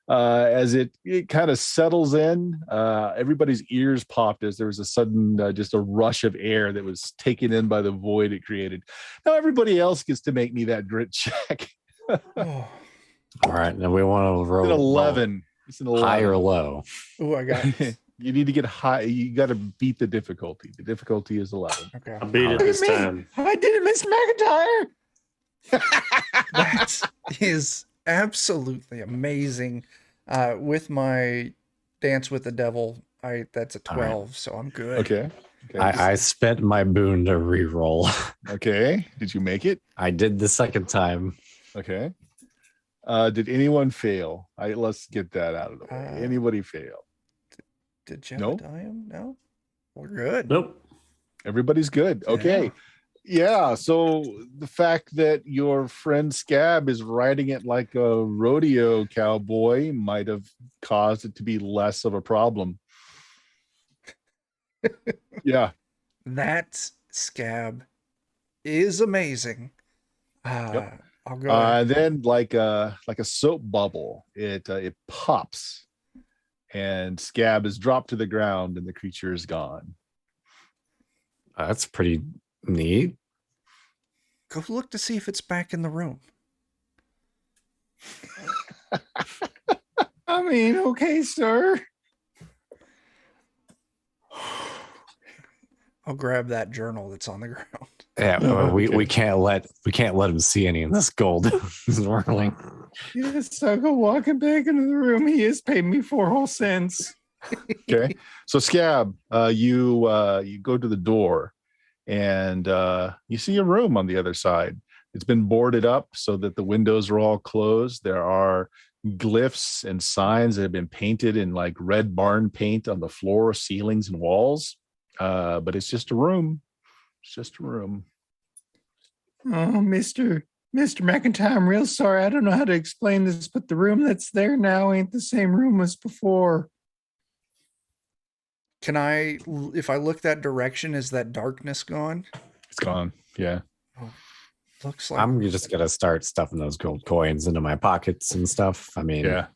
As it kind of settles in, everybody's ears popped as there was a sudden just a rush of air that was taken in by the void it created. Now everybody else gets to make me that grit check. Oh, All right, now we want to It's roll an 11. It's an 11. high or low. ooh, I got it. You need to get high. You got to beat the difficulty. The difficulty is 11. Okay. I beat it this Look at me. time. I did it, Miss McIntyre. That is absolutely amazing. With my Dance with the Devil, that's a 12, so I'm good. Okay. I spent my boon to re-roll. Okay. Did you make it? I did the second time. Okay. Did anyone fail? Let's get that out of the way. Anybody fail? Did Nope. Jebediah? No? We're good. Nope. Everybody's good. Okay. Yeah. So the fact that your friend Scab is riding it like a rodeo cowboy might have caused it to be less of a problem. Yeah. That Scab is amazing. Yep. I'll go ahead. Then like a soap bubble, it pops and Scab is dropped to the ground and the creature is gone. That's pretty neat. Go look to see if it's back in the room. I mean, okay, sir. I'll grab that journal that's on the ground. Yeah, we can't let him see any of this gold swirling. Yes, I'll go walking back into the room. He has paid me 4 whole cents. Okay. So Scab, you go to the door and you see a room on the other side. It's been boarded up so that the windows are all closed. There are glyphs and signs that have been painted in like red barn paint on the floor, ceilings, and walls. But it's just a room. It's just a room. Oh, Mr. McIntyre, I'm real sorry. I don't know how to explain this, but the room that's there now ain't the same room as before. Can I, if I look that direction, is that darkness gone? It's gone. Yeah. Looks like I'm just gonna start stuffing those gold coins into my pockets and stuff. I mean, Yeah.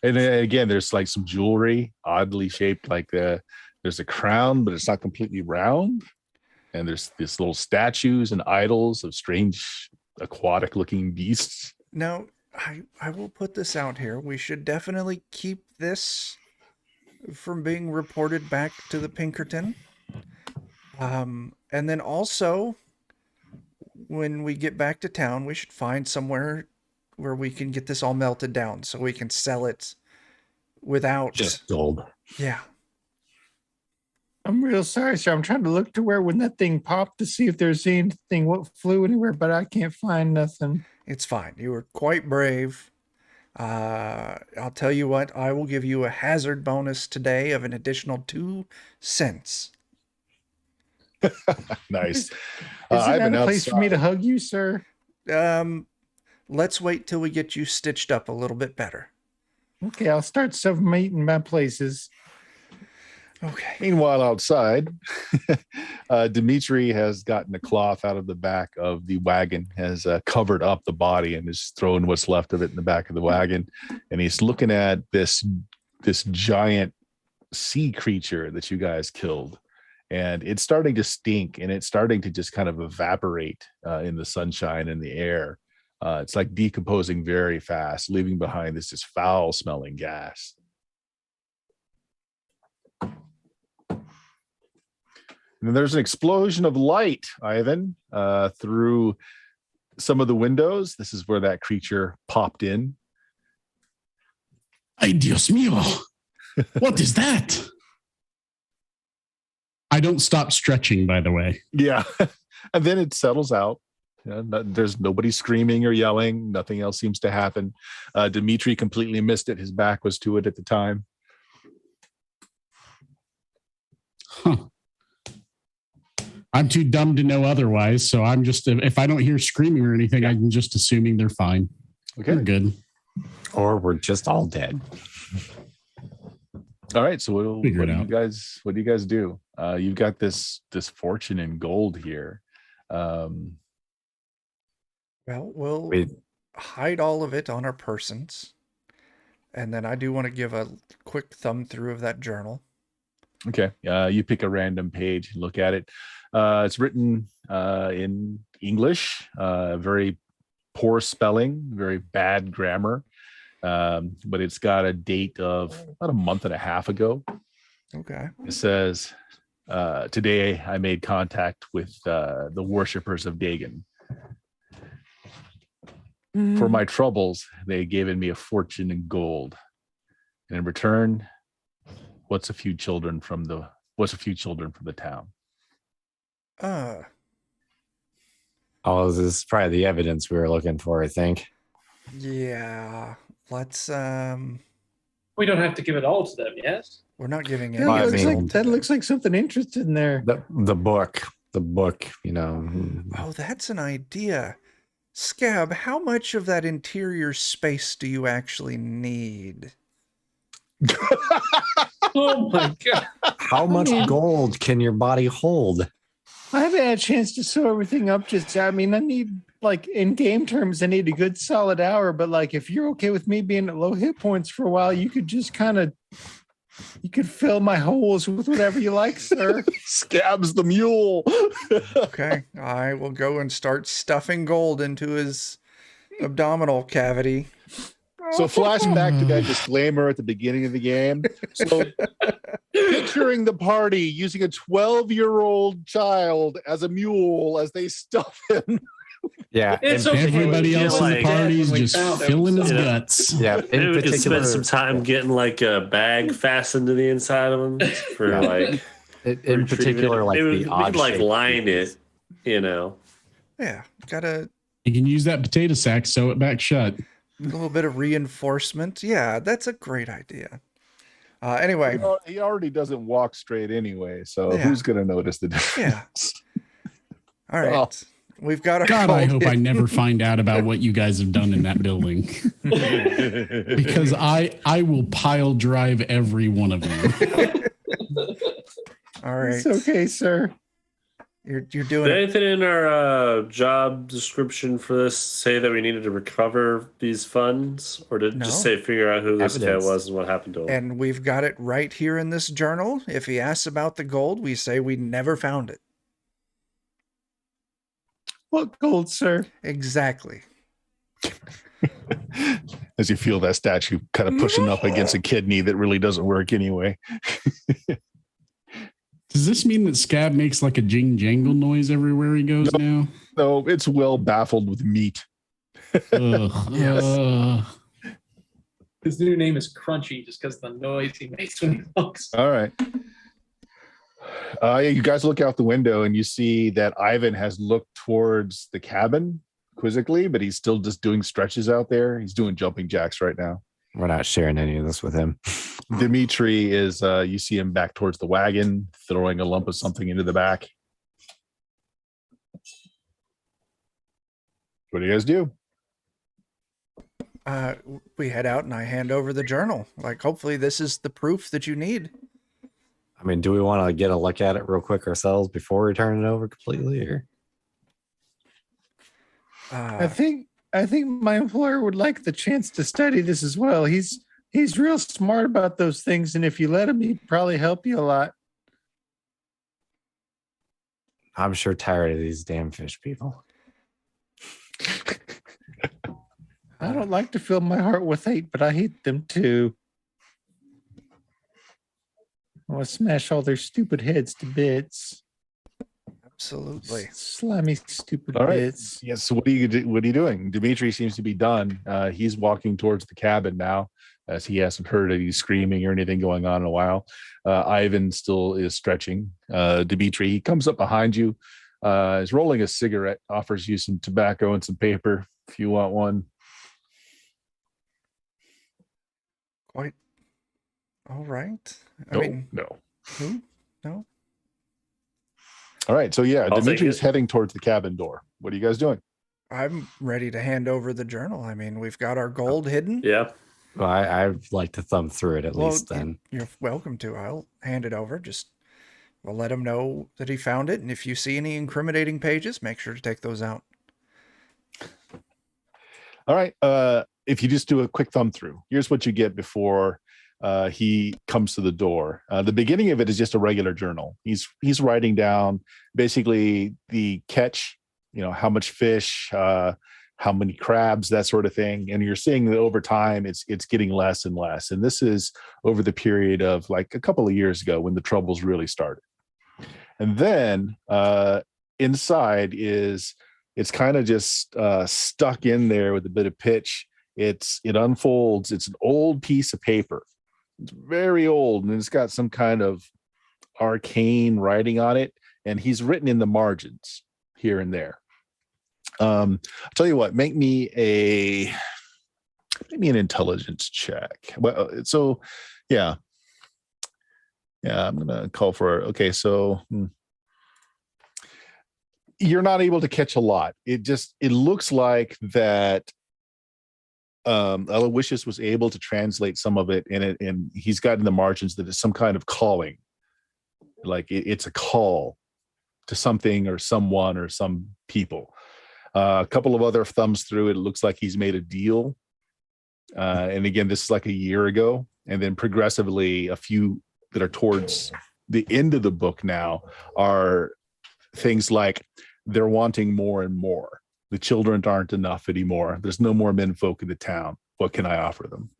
And then again, there's like some jewelry, oddly shaped, like there's a crown, but it's not completely round. And there's these little statues and idols of strange aquatic looking beasts. Now, I will put this out here. We should definitely keep this from being reported back to the Pinkerton. And then also, when we get back to town, we should find somewhere where we can get this all melted down so we can sell it without just gold. Yeah. I'm real sorry, sir. I'm trying to look to where when that thing popped to see if there's anything what flew anywhere, but I can't find nothing. It's fine. You were quite brave. I'll tell you what, I will give you a hazard bonus today of an additional 2 cents. Nice. Is I've that been a place for me to hug you, sir? Let's wait till we get you stitched up a little bit better. Okay, I'll start submitting my places. Okay. Meanwhile, outside, Dimitri has gotten a cloth out of the back of the wagon, has covered up the body, and is throwing what's left of it in the back of the wagon. And he's looking at this giant sea creature that you guys killed. And it's starting to stink, and it's starting to just kind of evaporate in the sunshine and the air. It's like decomposing very fast, leaving behind this just foul-smelling gas. And then there's an explosion of light, Ivan, through some of the windows. This is where that creature popped in. Ay, Dios mío. What is that? I don't stop stretching, by the way. Yeah. And then it settles out. There's nobody screaming or yelling. Nothing else seems to happen. Dimitri completely missed it. His back was to it at the time. Huh. I'm too dumb to know otherwise. So I'm just, if I don't hear screaming or anything, I'm just assuming they're fine. Okay. They're good. Or we're just all dead. All right. So what do Figure it out. you guys do? You've got this fortune in gold here. Well, we'll Wait. hide all of it on our persons. And then I do want to give a quick thumb through of that journal. Okay. You pick a random page and look at it. It's written in English, very poor spelling, very bad grammar. But it's got a date of about a month and a half ago. Okay. It says, today I made contact with the worshippers of Dagon. For my troubles, they given me a fortune in gold. And in return, what's a few children from the town? Oh, this is probably the evidence we were looking for, I think. Yeah. Let's We don't have to give it all to them, yes? we're not giving Yeah, any I of mean- it. that looks like something interesting in there. The book, you know. Oh, that's an idea. Scab, how much of that interior space do you actually need? Oh my god. How much gold can your body hold? I haven't had a chance to sew everything up just yet. I mean, I need, like, in game terms, I need a good solid hour, but like if you're okay with me being at low hit points for a while, you could just you could fill my holes with whatever you like, sir. Scabs the mule. Okay, I will go and start stuffing gold into his abdominal cavity. So flashback to that disclaimer at the beginning of the game. So picturing the party using a 12-year-old child as a mule as they stuff him. Yeah. It's in- okay. Everybody else in the like- party is when we just found him. filling his You know. guts. Yeah. Maybe In we could particular, spend some time getting like a bag fastened to the inside of them for Yeah. like in retrieving particular, it. like Maybe the we odd could like shaped line pieces. it, you know. Yeah, got a You can use that potato sack, sew it back shut. little bit of reinforcement. Yeah, that's a great idea. Anyway, He already doesn't walk straight anyway, so Yeah. who's going to notice the difference? all right. Oh. We've got our God, I gold hope I in. never find out about what you guys have done in that building. Because I will pile drive every one of you. All right. It's okay, sir. You're Did doing it. anything in our job description for this say that we needed to recover these funds, or did it just No. say figure out who this guy Evidence. was and what happened to him? And we've got it right here in this journal. If he asks about the gold, we say we never found it. What gold, sir? Exactly. As you feel that statue kind of pushing up against a kidney that really doesn't work anyway. Does this mean that Scab makes like a jing jangle noise everywhere he goes now? No, it's well baffled with meat. Ugh, Yes. His new name is Crunchy just because the noise he makes when he walks. All right. Yeah, you guys look out the window and you see that Ivan has looked towards the cabin quizzically, but he's still just doing stretches out there. He's doing jumping jacks right now. We're not sharing any of this with him. Dimitri is, you see him back towards the wagon, throwing a lump of something into the back. What do you guys do? We head out and I hand over the journal. Like, hopefully this is the proof that you need. I mean, do we want to get a look at it real quick ourselves before we turn it over completely? Or I think my employer would like the chance to study this as well. He's real smart about those things, and if you let him, he'd probably help you a lot. I'm sure tired of these damn fish people. I don't like to fill my heart with hate, but I hate them too. I want to smash all their stupid heads to bits. Absolutely. Slimy, stupid All right. bits. Yes. So what are you doing? Dimitri seems to be done. He's walking towards the cabin now, as he hasn't heard any screaming or anything going on in a while. Ivan still is stretching. Dimitri, he comes up behind you, is rolling a cigarette, offers you some tobacco and some paper if you want one. Quite all right. I No, mean, no. who? No. All right. So yeah, I'll take Dimitri's it. heading towards the cabin door. What are you guys doing? I'm ready to hand over the journal. I mean, we've got our gold hidden. Yeah. Well, I'd like to thumb through it at least then. You're welcome to. I'll hand it over. Just we'll let him know that he found it, and if you see any incriminating pages, make sure to take those out. All right. If you just do a quick thumb through, here's what you get before he comes to the door. The beginning of it is just a regular journal. He's writing down basically the catch, how much fish, how many crabs, that sort of thing. And you're seeing that over time, it's getting less and less. And this is over the period of like a couple of years ago when the troubles really started. And then inside it's kind of just stuck in there with a bit of pitch. It unfolds. It's an old piece of paper. It's very old, and it's got some kind of arcane writing on it. And he's written in the margins here and there. I'll tell you what, make me an intelligence check. Well, so yeah, I'm gonna call for. Okay, so you're not able to catch a lot. It looks like that. Aloysius was able to translate some of it in it, and he's got in the margins that it's some kind of calling, like it's a call to something or someone or some people. A couple of other thumbs through it. It looks like he's made a deal. And again, this is like a year ago. And then progressively, a few that are towards the end of the book now are things like they're wanting more and more. The children aren't enough anymore. There's no more menfolk in the town. What can I offer them?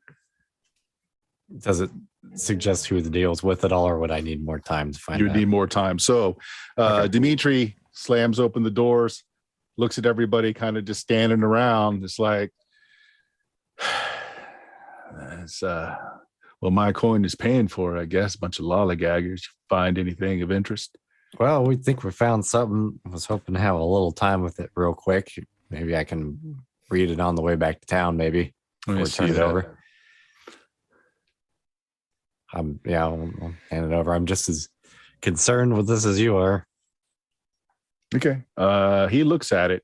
Does it suggest who the deal's with at all, or would I need more time to find You out? need more time. So Okay. Dimitri slams open the doors, looks at everybody kind of just standing around. It's like, well, my coin is paying for it, I guess. A bunch of lollygaggers. Find anything of interest? Well, we think we found something. I was hoping to have a little time with it real quick. Maybe I can read it on the way back to town, maybe. Let me Or see turn it that. over. I'll hand it over. I'm just as concerned with this as you are. Okay. He looks at it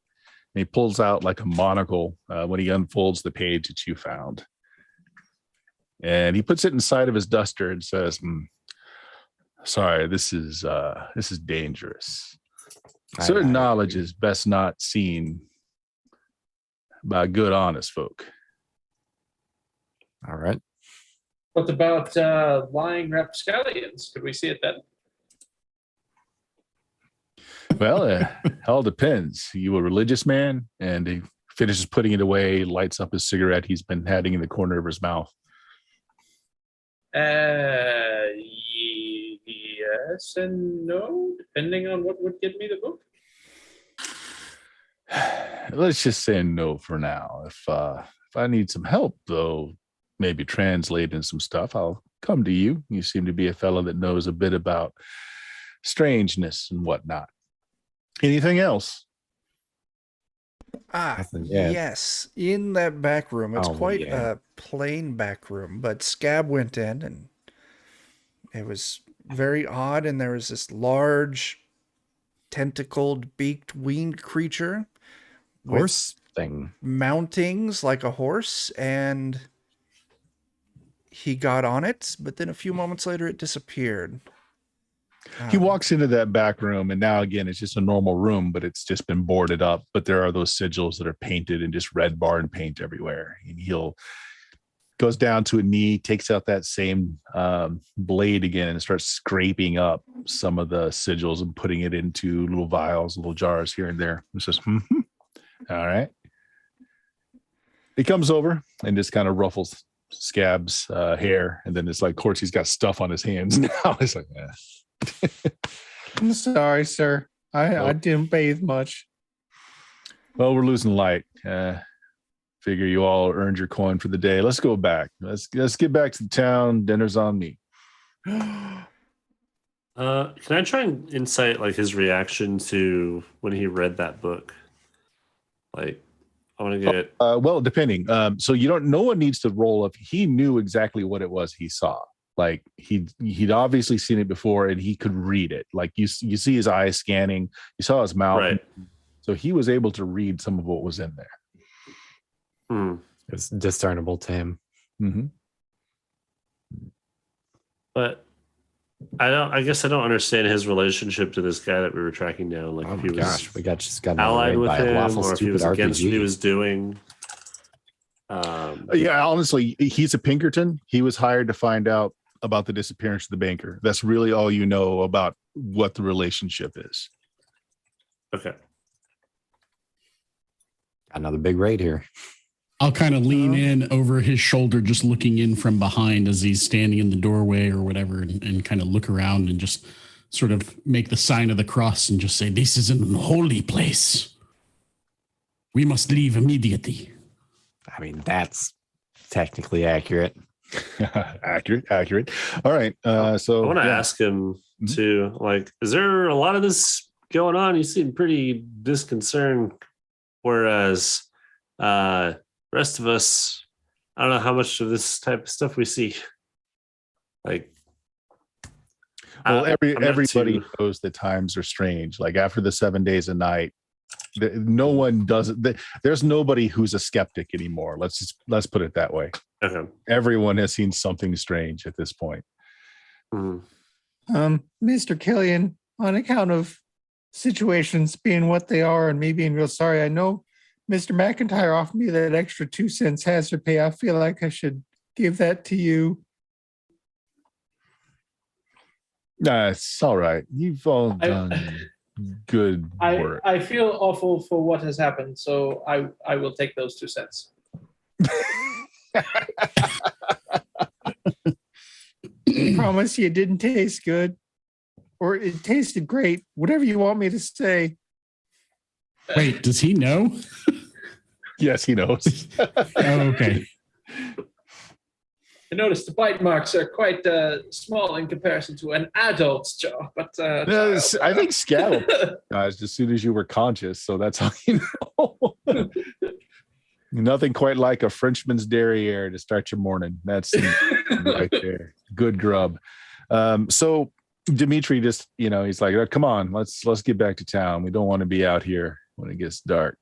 and he pulls out like a monocle when he unfolds the page that you found. And he puts it inside of his duster and says, sorry, this is dangerous. Certain knowledge is best not seen by good, honest folk. All right. What about lying rapscallions? Could we see it then? Well, it all depends. You a religious man? And he finishes putting it away, lights up his cigarette he's been having in the corner of his mouth. Yes and no, depending on what would give me the book. Let's just say no for now. If I need some help, though, maybe translating some stuff, I'll come to you. You seem to be a fellow that knows a bit about strangeness and whatnot. Anything else? Yeah. Yes. In that back room, it's Oh, quite yeah. a plain back room, but Scab went in and it was very odd. And there was this large, tentacled, beaked, winged creature with Horse thing. mountings like a horse, and he got on it, but then a few moments later it disappeared. He walks into that back room, and now again, it's just a normal room, but it's just been boarded up. But there are those sigils that are painted and just red barn paint everywhere. And he'll goes down to a knee, takes out that same blade again, and starts scraping up some of the sigils and putting it into little vials, little jars here and there. He says, all right. He comes over and just kind of ruffles Scab's hair, and then it's like, of course, he's got stuff on his hands now. It's like, I'm sorry, sir. I didn't bathe much. well, we're losing light. Figure you all earned your coin for the day. Let's go back. Let's get back to the town. Dinner's on me. Can I try and insight like his reaction to when he read that book? Like, I want to get. Well, depending. So no one needs to roll up. He knew exactly what it was he saw. Like he'd obviously seen it before, and he could read it. Like you see his eyes scanning. You saw his mouth. Right. So he was able to read some of what was in there. It's discernible to him. Mm-hmm. But I guess I don't understand his relationship to this guy that we were tracking down. Like, Oh if my he was gosh, we just got allied annoyed with by a him, lawful or if he stupid was against what he RPG. was doing. Yeah, honestly, he's a Pinkerton. He was hired to find out about the disappearance of the banker. That's really all you know about what the relationship is. Okay. Another big raid here. I'll kind of lean in over his shoulder, just looking in from behind as he's standing in the doorway or whatever, and kind of look around and just sort of make the sign of the cross and just say, "This is an unholy place. We must leave immediately." I mean, that's technically accurate. accurate. All right. So I want to ask him too, like, is there a lot of this going on? You seem pretty disconcerted, whereas rest of us, I don't know how much of this type of stuff we see. Like, well, I'm not everybody too- knows that times are strange. Like after the 7 days a night, no one does it. There's nobody who's a skeptic anymore. Let's put it that way. Okay. Everyone has seen something strange at this point. Mhm. Mr. Killian, on account of situations being what they are and me being real sorry, I know Mr. McIntyre offered me that extra 2 cents hazard pay. I feel like I should give that to you. Nah, it's all right. You've all done good work. I feel awful for what has happened, so I will take those 2 cents. I promise you it didn't taste good. Or it tasted great. Whatever you want me to say. Wait, does he know? Yes, he knows. Oh, okay. I noticed the bite marks are quite small in comparison to an adult's jaw, but No, I think Scab recognized as soon as you were conscious, so that's how you know. Nothing quite like a Frenchman's derriere to start your morning. That's right there. Good grub. So Dimitri just, he's like, "Oh, come on, let's get back to town. We don't want to be out here when it gets dark."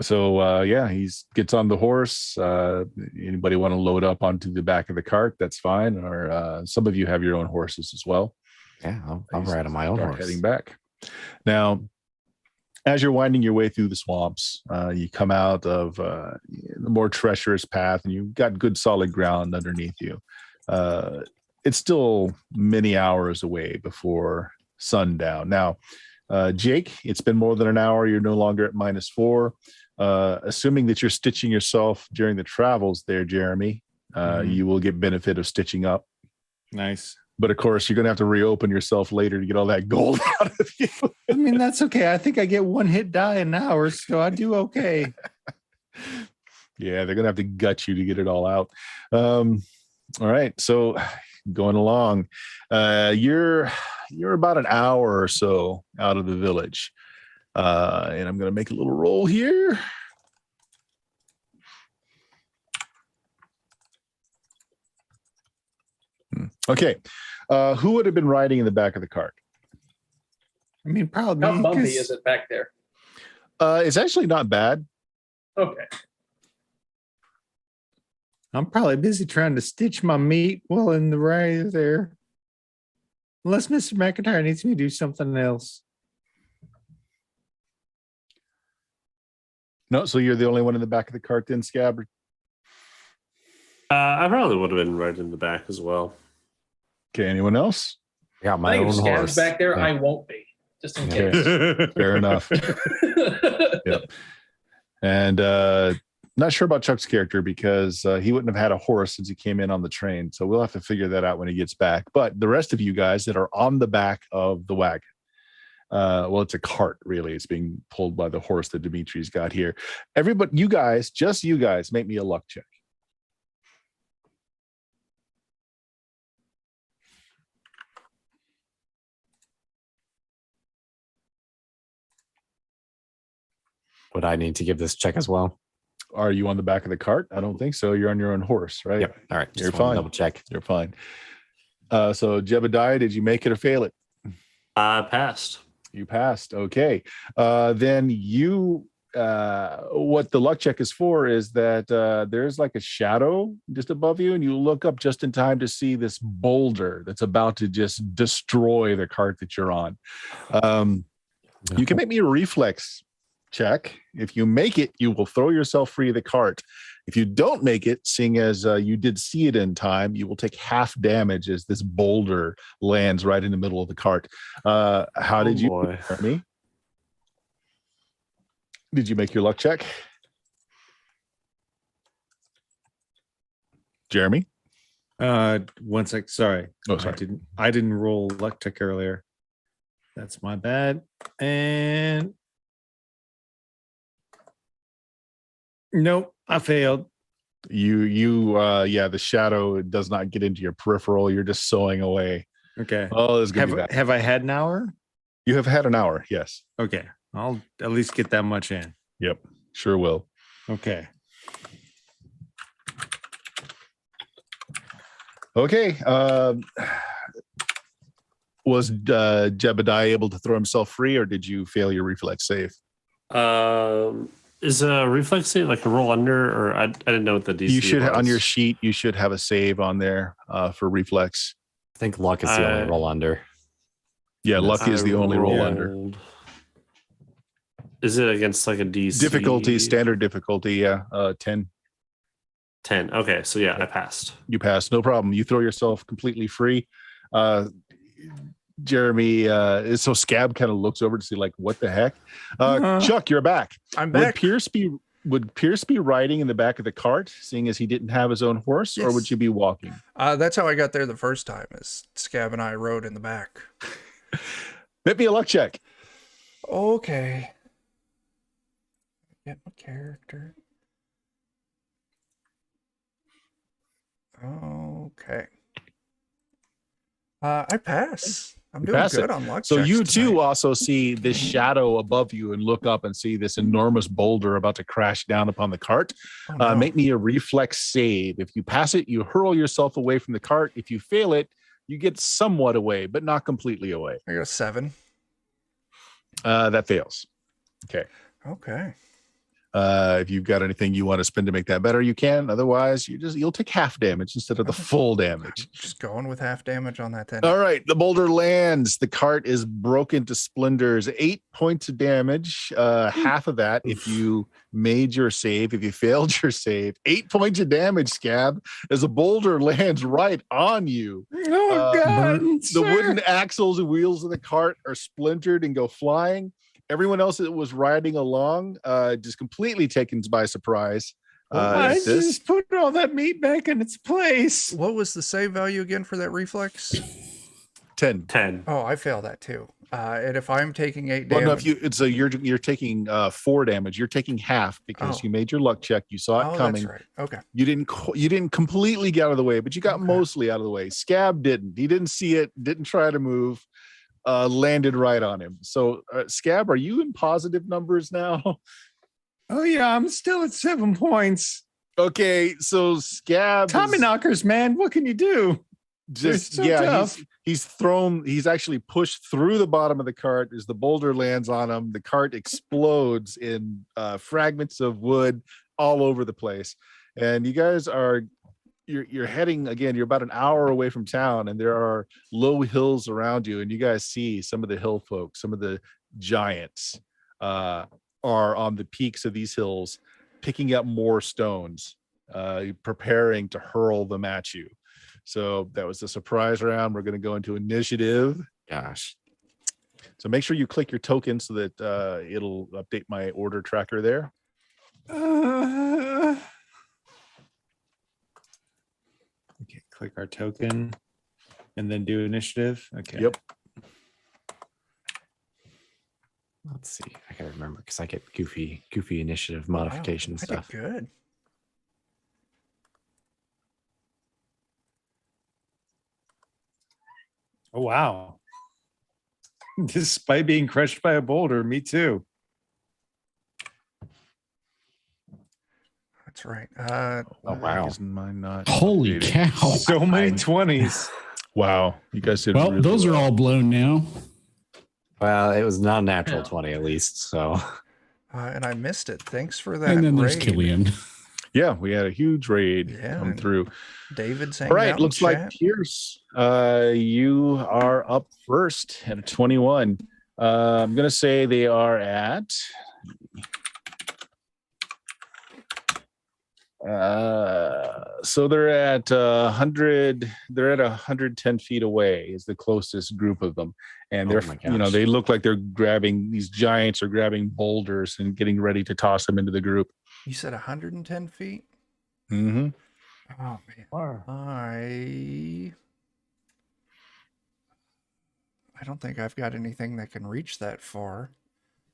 So he gets on the horse. Anybody want to load up onto the back of the cart? That's fine. Or some of you have your own horses as well. Yeah, I'll ride on my own Start horse. heading back. Now, as you're winding your way through the swamps, you come out of the more treacherous path, and you've got good solid ground underneath you. It's still many hours away before sundown. Now, Jake, it's been more than an hour. You're no longer at -4. Assuming that you're stitching yourself during the travels there, Jeremy, you will get benefit of stitching up. Nice. But of course, you're going to have to reopen yourself later to get all that gold out of you. I mean, that's okay. I think I get 1 hit die an hour, so I do okay. Yeah, they're going to have to gut you to get it all out. All right. So going along, you're about an hour or so out of the village. And I'm going to make a little roll here. Okay. Who would have been riding in the back of the cart? I mean, probably how me, bumpy 'cause is it back there? It's actually not bad. Okay. I'm probably busy trying to stitch my meat while in the ride there. Unless Mr. McIntyre needs me to do something else. No, so you're the only one in the back of the cart then, Scab? I probably would have been right in the back as well. Okay, anyone else? I got I my think own if Scab's horse. back there, Yeah. I won't be. Just in Yeah. case. Fair enough. Yep. And not sure about Chuck's character because he wouldn't have had a horse since he came in on the train. So we'll have to figure that out when he gets back. But the rest of you guys that are on the back of the wagon, well, it's a cart, really. It's being pulled by the horse that Dimitri's got here. Everybody, you guys, just you guys, make me a luck check. Would I need to give this check as well? Are you on the back of the cart? I don't think so. You're on your own horse, right? Yep. All right. You're Just wanted to fine. double check. You're fine. So Jebediah, did you make it or fail it? I passed. You passed. Okay. Then you, what the luck check is for is that there's like a shadow just above you, and you look up just in time to see this boulder that's about to just destroy the cart that you're on. You can make me a reflex check. If you make it, you will throw yourself free of the cart. If you don't make it, seeing as you did see it in time, you will take half damage as this boulder lands right in the middle of the cart. How did you, Boy. Jeremy? Did you make your luck check? Jeremy? One sec. Sorry. Oh, sorry. I didn't roll luck check earlier. That's my bad. And nope, I failed. Yeah, the shadow does not get into your peripheral. You're just sewing away. Okay. Oh, this is gonna be bad. Have I had an hour? You have had an hour, yes. Okay. I'll at least get that much in. Yep, sure will. Okay. Okay. Was Jebediah able to throw himself free, or did you fail your reflex save? Is a reflex save like a roll under, or I didn't know what the DC You should was. on your sheet. You should have a save on there for reflex. I think luck is the only roll under. Yeah, luck is the only roll under. rolled- Is it against like a DC? Difficulty, standard difficulty. Yeah, 10. 10. Okay, so yeah, I passed. You pass, no problem. You throw yourself completely free. Jeremy, so Scab kind of looks over to see like what the heck. Chuck, you're back. I'm Would back. Pierce be riding in the back of the cart, seeing as he didn't have his own horse, or Yes. would you be walking? That's how I got there the first time. Is Scab and I rode in the back. Make me a luck check. Okay. Get my character. Okay. I pass. I'm doing pass good it. on luck. So checks you too tonight. also see this shadow above you and look up and see this enormous boulder about to crash down upon the cart. Oh, no. Make me a reflex save. If you pass it, you hurl yourself away from the cart. If you fail it, you get somewhat away, but not completely away. I got a 7. That fails. Okay. Okay. If you've got anything you want to spend to make that better, you can. Otherwise, you'll take half damage instead of the full damage. Just going with half damage on that then. All right, the boulder lands. The cart is broken to splinters. 8 points of damage. Half of that if you made your save. If you failed your save, 8 points of damage, Scab, as a boulder lands right on you. Oh, God. The wooden axles and wheels of the cart are splintered and go flying. Everyone else that was riding along just completely taken by surprise. I at this. just put all that meat back in its place. What was the save value again for that reflex? 10. 10. Oh, I fail that too. And if I'm taking 8 Well, damage, no, you're taking 4 damage. You're taking half because you made your luck check. You saw it coming. That's right. Okay. You didn't completely get out of the way, but you got Okay. mostly out of the way. Scab didn't. He didn't see it. Didn't try to move. Landed right on him. So, Scab, are you in positive numbers now? Oh, yeah, I'm still at 7 points. Okay, so Scab, Tommy is knockers, man. What can you do? just They're so tough. he's actually pushed through the bottom of the cart as the boulder lands on him. The cart explodes in fragments of wood all over the place, and you guys are you're heading again. You're about an hour away from town, and there are low hills around you, and you guys see some of the hill folk, some of the giants are on the peaks of these hills, picking up more stones, preparing to hurl them at you. So that was the surprise round. We're going to go into initiative. Gosh. So make sure you click your token so that it'll update my order tracker there. Okay, click our token and then do initiative. Okay. Yep. Let's see. I gotta remember because I get goofy initiative modification I stuff. did good. Oh wow. Despite being crushed by a boulder, me too. That's right. Oh, Why wow. is mine not Holy updating? cow. So many 20s. Wow, you guys did Well, really those are well. all blown now. Well, it was not a natural Yeah. 20 at least. So And I missed it. Thanks for that. And then there's raid. Killian. Yeah, we had a huge raid Yeah, come and through. David saying All right, looks like Pierce, you are up first at a 21. I'm gonna say they are at so they're at 100. They're at 110 feet away. Is the closest group of them, and Oh they're my gosh. they look like they're grabbing these giants are grabbing boulders and getting ready to toss them into the group. You said 110 feet? Mm-hmm. Oh, man. I don't think I've got anything that can reach that far.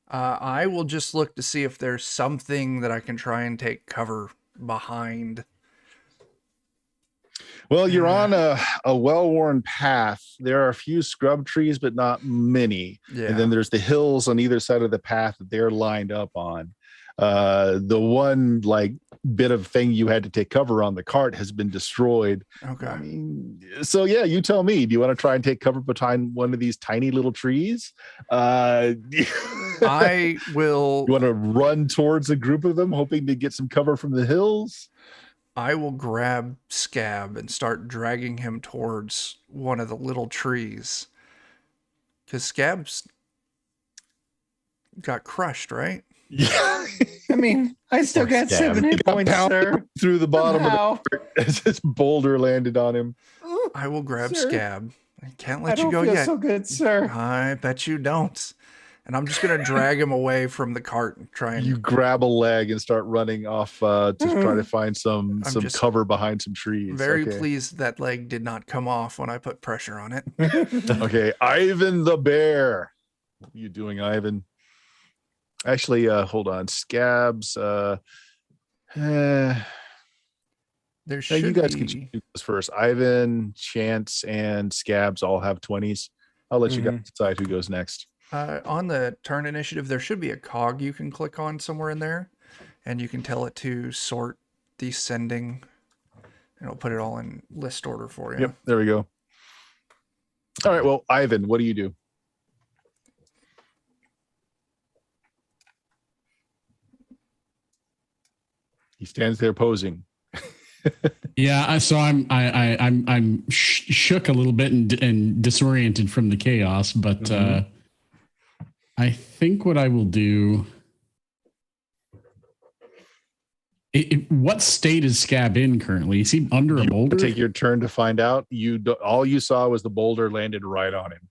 I will just look to see if there's something that I can try and take cover behind. Well, you're on a well-worn path. There are a few scrub trees, but not many. Yeah. And then there's the hills on either side of the path that they're lined up on. The one like bit of thing you had to take cover on, the cart, has been destroyed. Okay. I mean, so yeah, you tell me. Do you want to try and take cover behind one of these tiny little trees? I will. You want to run towards a group of them, hoping to get some cover from the hills? I will grab Scab and start dragging him towards one of the little trees. Because Scab's got crushed, right? Yeah. I mean, I still Poor got Scab. 7 hit points, sir. Through the bottom Somehow. of the as this boulder landed on him. I will grab Sir, Scab. I can't I let you don't go feel yet. so good, sir. I bet you don't. And I'm just going to drag him away from the cart and try and. You grab a leg and start running off to try to find some I'm just cover behind some trees. very Okay. pleased that leg did not come off when I put pressure on it. Okay, Ivan the bear. What are you doing, Ivan? Actually, hold on. Scabs. There Yeah, should you guys be. can choose first. Ivan, Chance, and Scabs all have 20s. I'll let you guys decide who goes next. On the turn initiative, there should be a cog you can click on somewhere in there, and you can tell it to sort descending, and it'll put it all in list order for you. Yep, there we go. All right, well, Ivan, what do you do? He stands there posing. Yeah, so I'm shook a little bit and disoriented from the chaos, but I think what I will do. What state is Scab in currently? Is he under a boulder? Take your turn to find out. All you saw was the boulder landed right on him.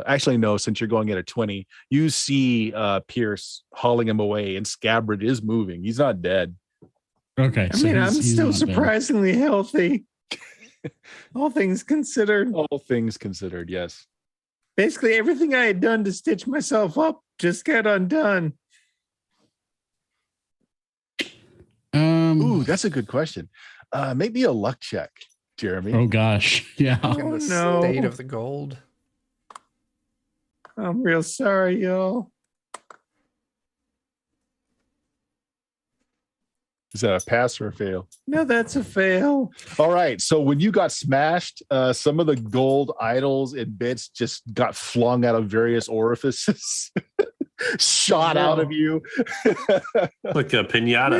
Actually, no. Since you're going at a 20, you see Pierce hauling him away, and Scabbard is moving. He's not dead. Okay, I mean, I'm still not dead. surprisingly healthy. All things considered. All things considered, yes. Basically, everything I had done to stitch myself up just got undone. Ooh, that's a good question. Maybe a luck check, Jeremy. Oh gosh, yeah. In the no. state of the gold. I'm real sorry, y'all. Is that a pass or a fail? No, that's a fail. All right. So when you got smashed, some of the gold idols and bits just got flung out of various orifices. shot out of you. Like a pinata.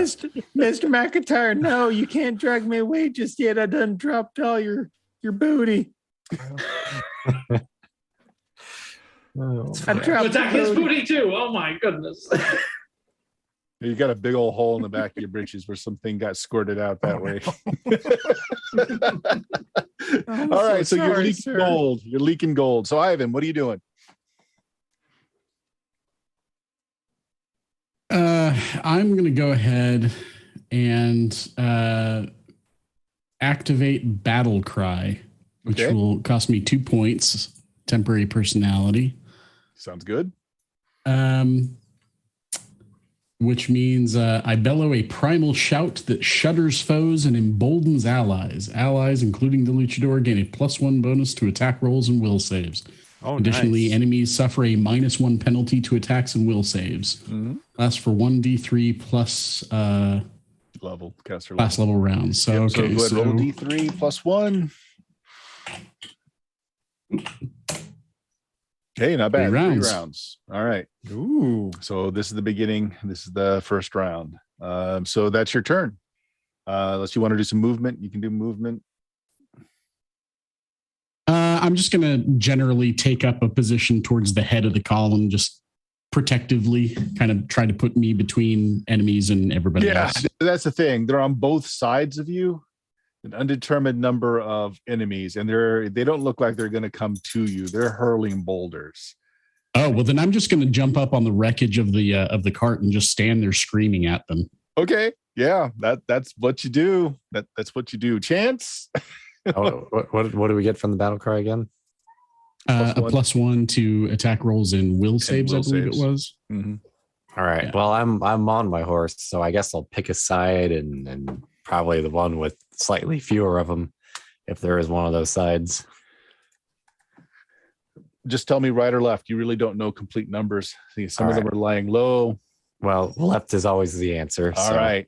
Mr. McIntyre, no, you can't drag me away just yet. I done dropped all your booty. I dropped Attack his booty too. Oh my goodness. You got a big old hole in the back of your britches where something got squirted out that way. All right, so you're leaking gold. You're leaking gold. So Ivan, what are you doing? I'm going to go ahead and activate Battle Cry, which will cost me 2 points, temporary personality. Sounds good. Which means I bellow a primal shout that shudders foes and emboldens allies. Allies, including the luchador, gain a +1 bonus to attack rolls and will saves. Oh, Additionally, nice. enemies suffer a -1 penalty to attacks and will saves. Mm-hmm. Lasts for 1d3 plus Level caster class level rounds. So, Yep, okay. so go ahead, roll a D3 +1. Okay, not bad. 3 rounds. 3 rounds. All right. Ooh. So this is the beginning. This is the first round. So that's your turn. Unless you want to do some movement, you can do movement. I'm just going to generally take up a position towards the head of the column, just protectively kind of try to put me between enemies and everybody else. That's the thing. They're on both sides of you, an undetermined number of enemies, and they don't look like they're going to come to you. They're hurling boulders. Oh, well, then I'm just going to jump up on the wreckage of the cart and just stand there screaming at them. Okay. Yeah, that's what you do. That's what you do. Chance? What do we get from the battle cry again? A +1 to attack rolls and will saves, will I believe saves. it was. Mm-hmm. All right. Yeah. Well, I'm on my horse, so I guess I'll pick a side and probably the one with slightly fewer of them, if there is one of those sides. Just tell me right or left. You really don't know complete numbers. See, some of them are lying low. Well, left is always the answer. All right.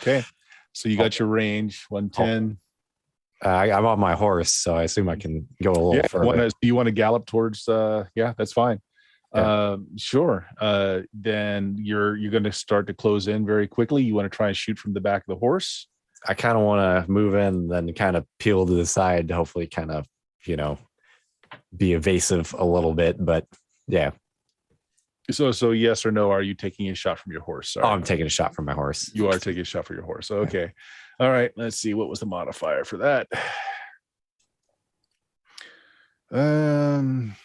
Okay. So you got your range 110. I'm on my horse, so I assume I can go a little further. You want to gallop towards? Yeah, that's fine. Yeah. Sure. Then you're going to start to close in very quickly. You want to try and shoot from the back of the horse. I kind of want to move in, then kind of peel to the side to hopefully kind of, be evasive a little bit. But yeah. So yes or no? Are you taking a shot from your horse? Sorry. Oh, I'm taking a shot from my horse. You are taking a shot for your horse. Okay. All right. Let's see. What was the modifier for that? I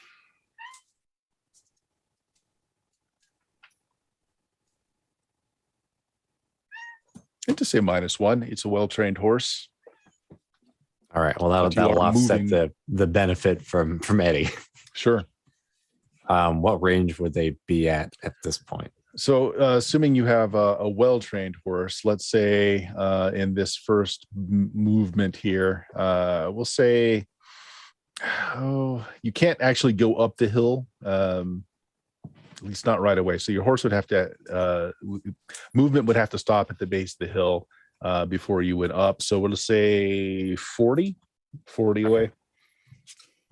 to say -1. It's a well-trained horse. All right. Well, But you that'll are offset moving. the benefit from Eddie. Sure. What range would they be at this point? So, assuming you have a well-trained horse, let's say in this first movement here, we'll say, you can't actually go up the hill, at least not right away. So your horse would have to, movement would have to stop at the base of the hill before you went up. So we'll say 40 away.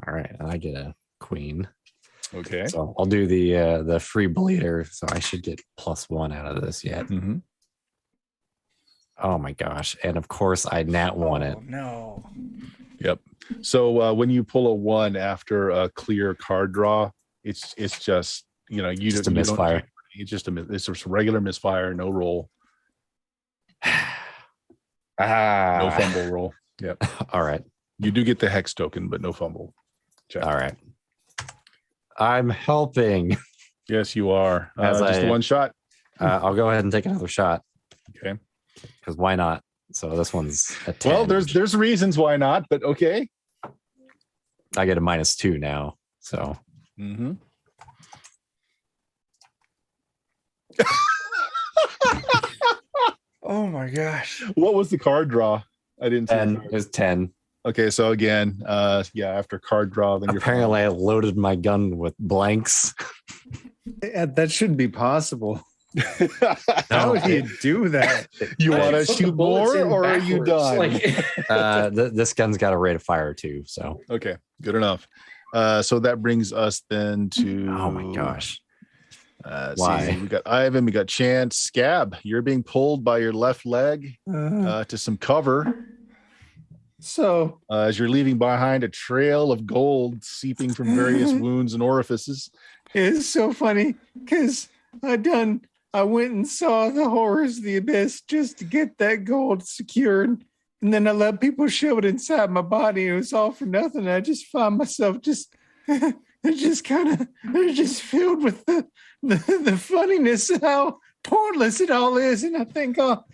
All right. And I get a queen. Okay. So I'll do the free bleeder. So I should get +1 out of this yet. Mm-hmm. Oh my gosh. And of course I nat 1 it. Oh, no. Yep. So when you pull a 1 after a clear card draw, it's just, you Just a misfire. It's just it's a regular misfire, no roll, no fumble roll. Yep. All right. You do get the hex token, but no fumble. Check. All right. I'm helping. Yes, you are. As Just the one shot. I'll go ahead and take another shot Okay. because why not? So this one's a 10. Well, there's reasons why not, but okay. I get a -2 now. So Mm-hmm. Oh my gosh. What was the card draw? I didn't see. 10 is 10. Okay, so again, after card draw, then you're Apparently I loaded my gun with blanks. That shouldn't be possible. How No, would you do that? You want to Put the shoot bullets more, in or are you backwards, done? this gun's got a rate of fire too. So Okay, good enough. So that brings us then to oh my gosh. Why? See, we got Ivan, we got Chance, Scab. You're being pulled by your left leg to some cover So as you're leaving behind a trail of gold seeping from various wounds and orifices. it's so funny because I went and saw the horrors of the abyss just to get that gold secured. And then I let people shove it inside my body. It was all for nothing. I just find myself just just filled with the funniness of how pointless it all is. And I think I'll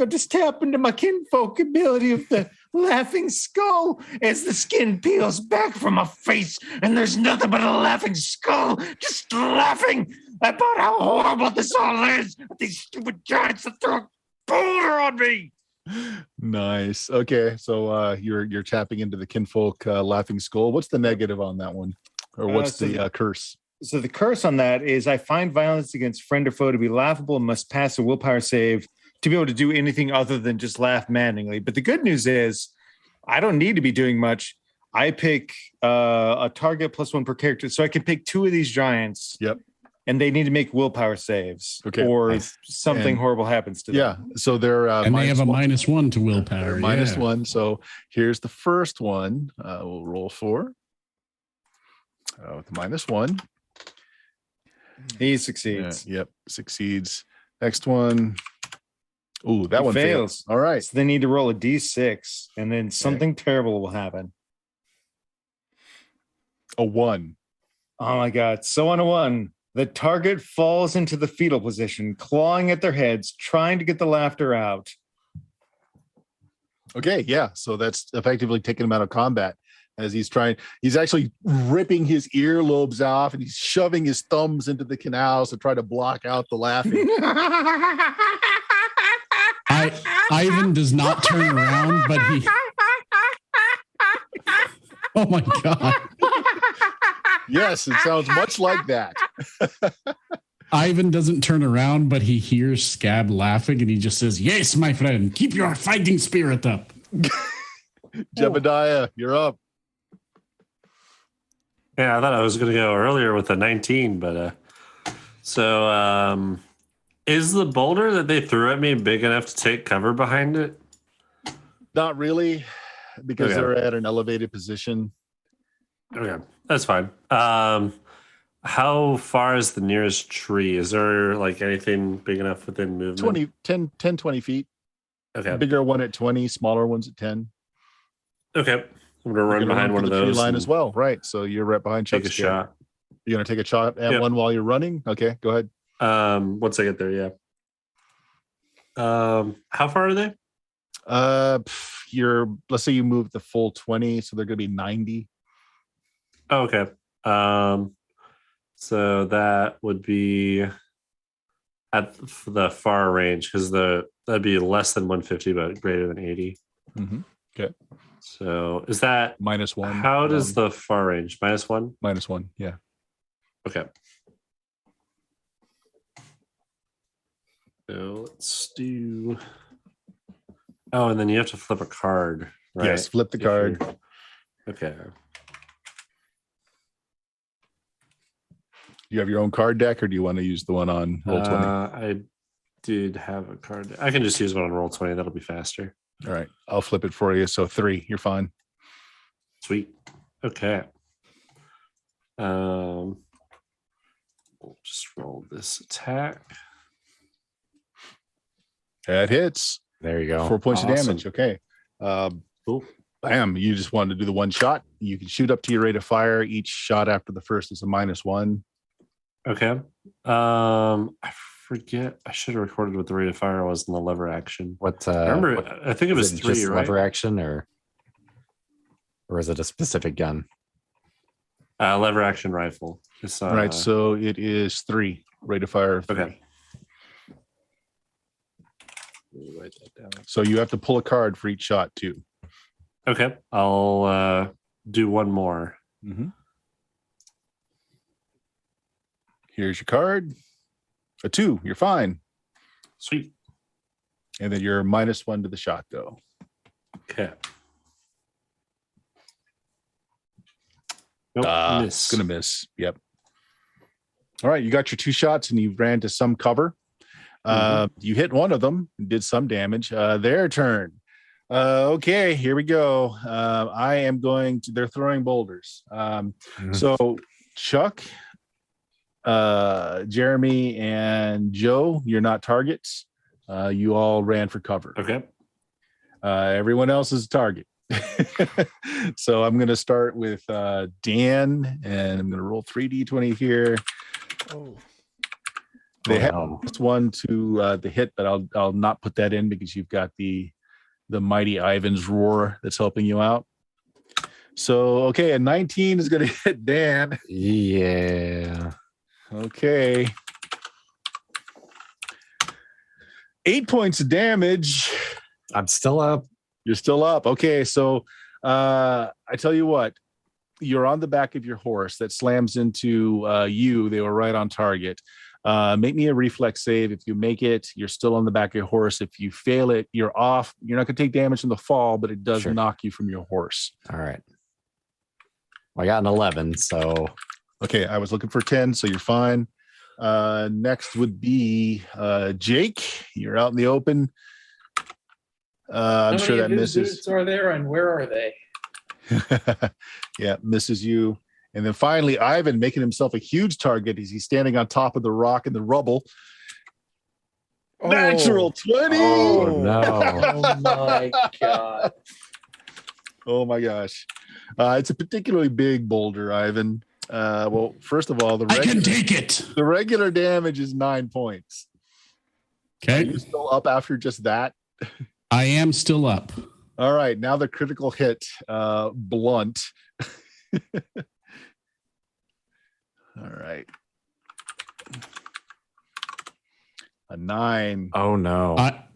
just tap into my kinfolk ability of the laughing skull as the skin peels back from my face, and there's nothing but a laughing skull, just laughing about how horrible this all is. These stupid giants that throw a boulder on me. Nice. Okay, so you're tapping into the kinfolk laughing skull. What's the negative on that one, or what's the curse? So the curse on that is I find violence against friend or foe to be laughable and must pass a willpower save to be able to do anything other than just laugh maddeningly. But the good news is I don't need to be doing much. I pick a target +1 per character. So I can pick 2 of these giants. Yep. And they need to make willpower saves. Okay. Or Nice. something horrible happens to them. Yeah. So they're And they have a -1. -1 to willpower. Minus yeah. 1. So here's the first one. We'll roll 4. With -1. He succeeds. Yep. Succeeds. Next one. Ooh, that He one fails. fails. All right. So they need to roll a d6, and then something terrible will happen. A 1. Oh my God. So on a 1, the target falls into the fetal position, clawing at their heads, trying to get the laughter out. Okay. Yeah. So that's effectively taking him out of combat as he's actually ripping his earlobes off and he's shoving his thumbs into the canals to try to block out the laughing. Ivan does not turn around, but he. Oh my God. Yes, it sounds much like that. Ivan doesn't turn around, but he hears Scab laughing and he just says, "Yes, my friend, keep your fighting spirit up." Jebediah, you're up. Yeah, I thought I was going to go earlier with a 19, but is the boulder that they threw at me big enough to take cover behind it? Not really, because Okay. they're at an elevated position. Okay, that's fine. How far is the nearest tree? Is there like anything big enough within movement? 20 feet. Okay. Bigger one at 20, smaller ones at 10. Okay. I'm gonna run You're gonna behind for one of the tree those line and as well. Right. So you're right behind take Chuck's a shot. You're going to take a shot at Yep. one while you're running? Okay, go ahead. Once I get there, yeah. How far are they? Let's say you move the full 20, so they're going to be 90. Oh, okay. So that would be at the far range because that'd be less than 150, but greater than 80. Mm-hmm. Okay. So is that -1. how does the far range? -1? -1? Yeah. Okay. So let's do. Oh, and then you have to flip a card, right? Yes, flip the If card. you're- Okay. Do you have your own card deck, or do you want to use the one on Roll20? I did have a card. I can just use one on Roll20. That'll be faster. All right, I'll flip it for you. So 3, you're fine. Sweet. Okay. We'll just roll this attack. That hits. There you go. 4 points of Awesome. damage. Okay. Cool. Bam. You just wanted to do the one shot. You can shoot up to your rate of fire. Each shot after the first is a -1. Okay. I forget. I should have recorded what the rate of fire was in the lever action. What? I remember. I think it was is 3, just right? lever action, or is it a specific gun? Lever action rifle. It's, All right. So it is 3. Rate of fire of 3. Okay. Let me write that down. So you have to pull a card for each shot too. Okay. I'll do one more. Mm-hmm. Here's your card. A 2. You're fine. Sweet. And then you're -1 to the shot though. Okay. Nope, miss. Gonna miss. Yep. All right, you got your 2 shots and you ran to some cover. You hit one of them and did some damage. Their turn. Okay, here we go. I am going to. They're throwing boulders. So Chuck, Jeremy, and Joe, you're not targets. You all ran for cover. Okay. Everyone else is a target. So I'm going to start with Dan, and I'm going to roll 3d20 here. Oh. They have this one to the hit, but I'll not put that in because you've got the mighty Ivan's roar that's helping you out. So okay, a 19 is going to hit Dan. Yeah. Okay. 8 points of damage. I'm still up. You're still up. Okay, so I tell you what, you're on the back of your horse that slams into you. They were right on target. Make me a reflex save. If you make it, you're still on the back of your horse. If you fail it, you're off. You're not going to take damage from the fall, but it does knock you from your horse. All right. Well, I got an 11, so. Okay, I was looking for 10, so you're fine. Next would be Jake. You're out in the open. I'm sure that misses. Dudes are there, and where are they? Yeah, misses you. And then finally, Ivan making himself a huge target as he's standing on top of the rock in the rubble. Natural 20. Oh, no. Oh, my God. Oh, my gosh. It's a particularly big boulder, Ivan. Well, first of all, I can take it. The regular damage is 9 points. Okay. Are you still up after just that? I am still up. All right. Now the critical hit, blunt. All right. A 9. Oh, no.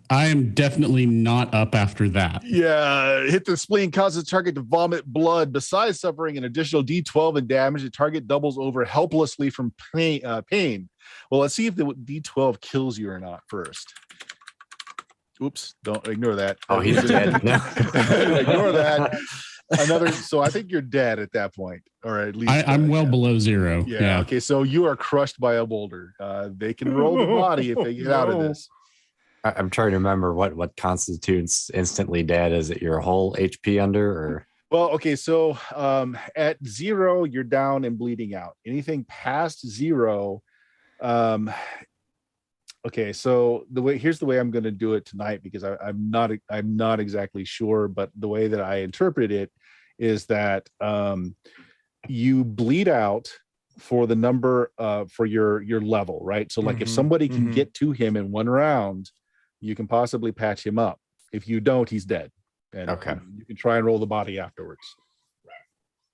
I am definitely not up after that. Yeah, hit the spleen, causes the target to vomit blood. Besides suffering an additional D12 in damage, the target doubles over helplessly from pain. Well, let's see if the D12 kills you or not first. Oops, don't ignore that. Oh, he's dead. No. Ignore that. So I think you're dead at that point, or at least I'm well below 0. Yeah. Okay, so you are crushed by a boulder. They can roll the body if they get out of this. I'm trying to remember what constitutes instantly dead. Is it your whole HP under, or? Well, okay, so at 0, you're down and bleeding out. Anything past 0, okay. So here's the way I'm going to do it tonight, because I'm not exactly sure, but the way that I interpret it is that you bleed out for the number for your level, right? So like if somebody can get to him in 1 round, you can possibly patch him up. If you don't, he's dead. And okay, you can try and roll the body afterwards.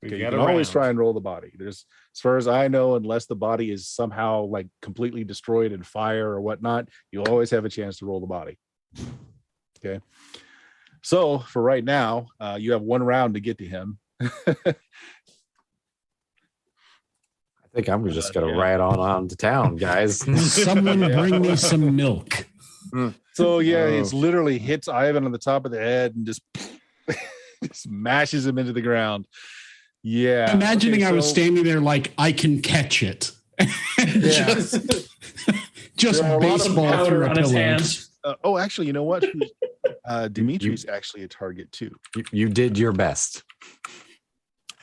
Okay, you can always try and roll the body. There's, as far as I know, unless the body is somehow like completely destroyed in fire or whatnot, you always have a chance to roll the body. Okay. So for right now, you have 1 round to get to him. I think I'm just going to ride on to town, guys. Someone bring me some milk. So yeah, it's literally hits Ivan on the top of the head and just smashes him into the ground. Yeah. Imagining I was standing there like I can catch it. just baseball through a pillow. Actually, you know what? Dimitri's actually a target too. You did your best.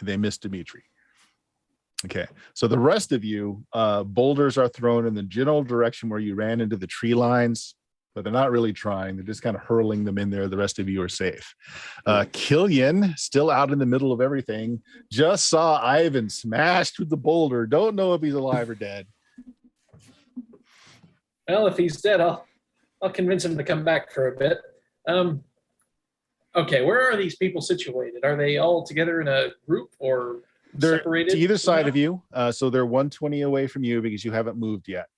They missed Dimitri. Okay, so the rest of you, boulders are thrown in the general direction where you ran into the tree lines, but they're not really trying. They're just kind of hurling them in there. The rest of you are safe. Killian, still out in the middle of everything, just saw Ivan smashed with the boulder. Don't know if he's alive or dead. Well, if he's dead, I'll convince him to come back for a bit. Okay, where are these people situated? Are they all together in a group, or they're separated? To either side of you. So they're 120 away from you because you haven't moved yet.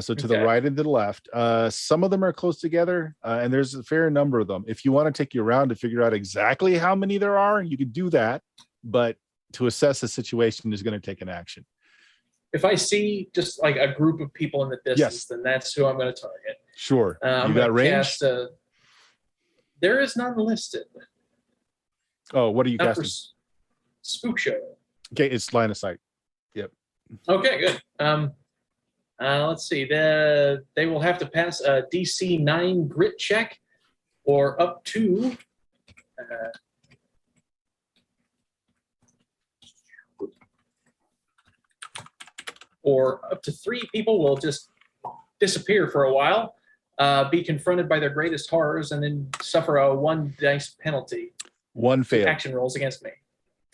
So to the right and to the left. Some of them are close together, and there's a fair number of them. If you want to take your round to figure out exactly how many there are, you can do that. But to assess the situation is going to take an action. If I see just like a group of people in the distance, then that's who I'm going to target. Sure. I'm you got range? There is none listed. Oh, what are you casting? Spook show. Okay, it's line of sight. Yep. Okay, good. Let's see. They will have to pass a DC 9 grit check, or up to. Or up to 3 people will just disappear for a while, be confronted by their greatest horrors, and then suffer a 1 dice penalty. One failed. Action rolls against me.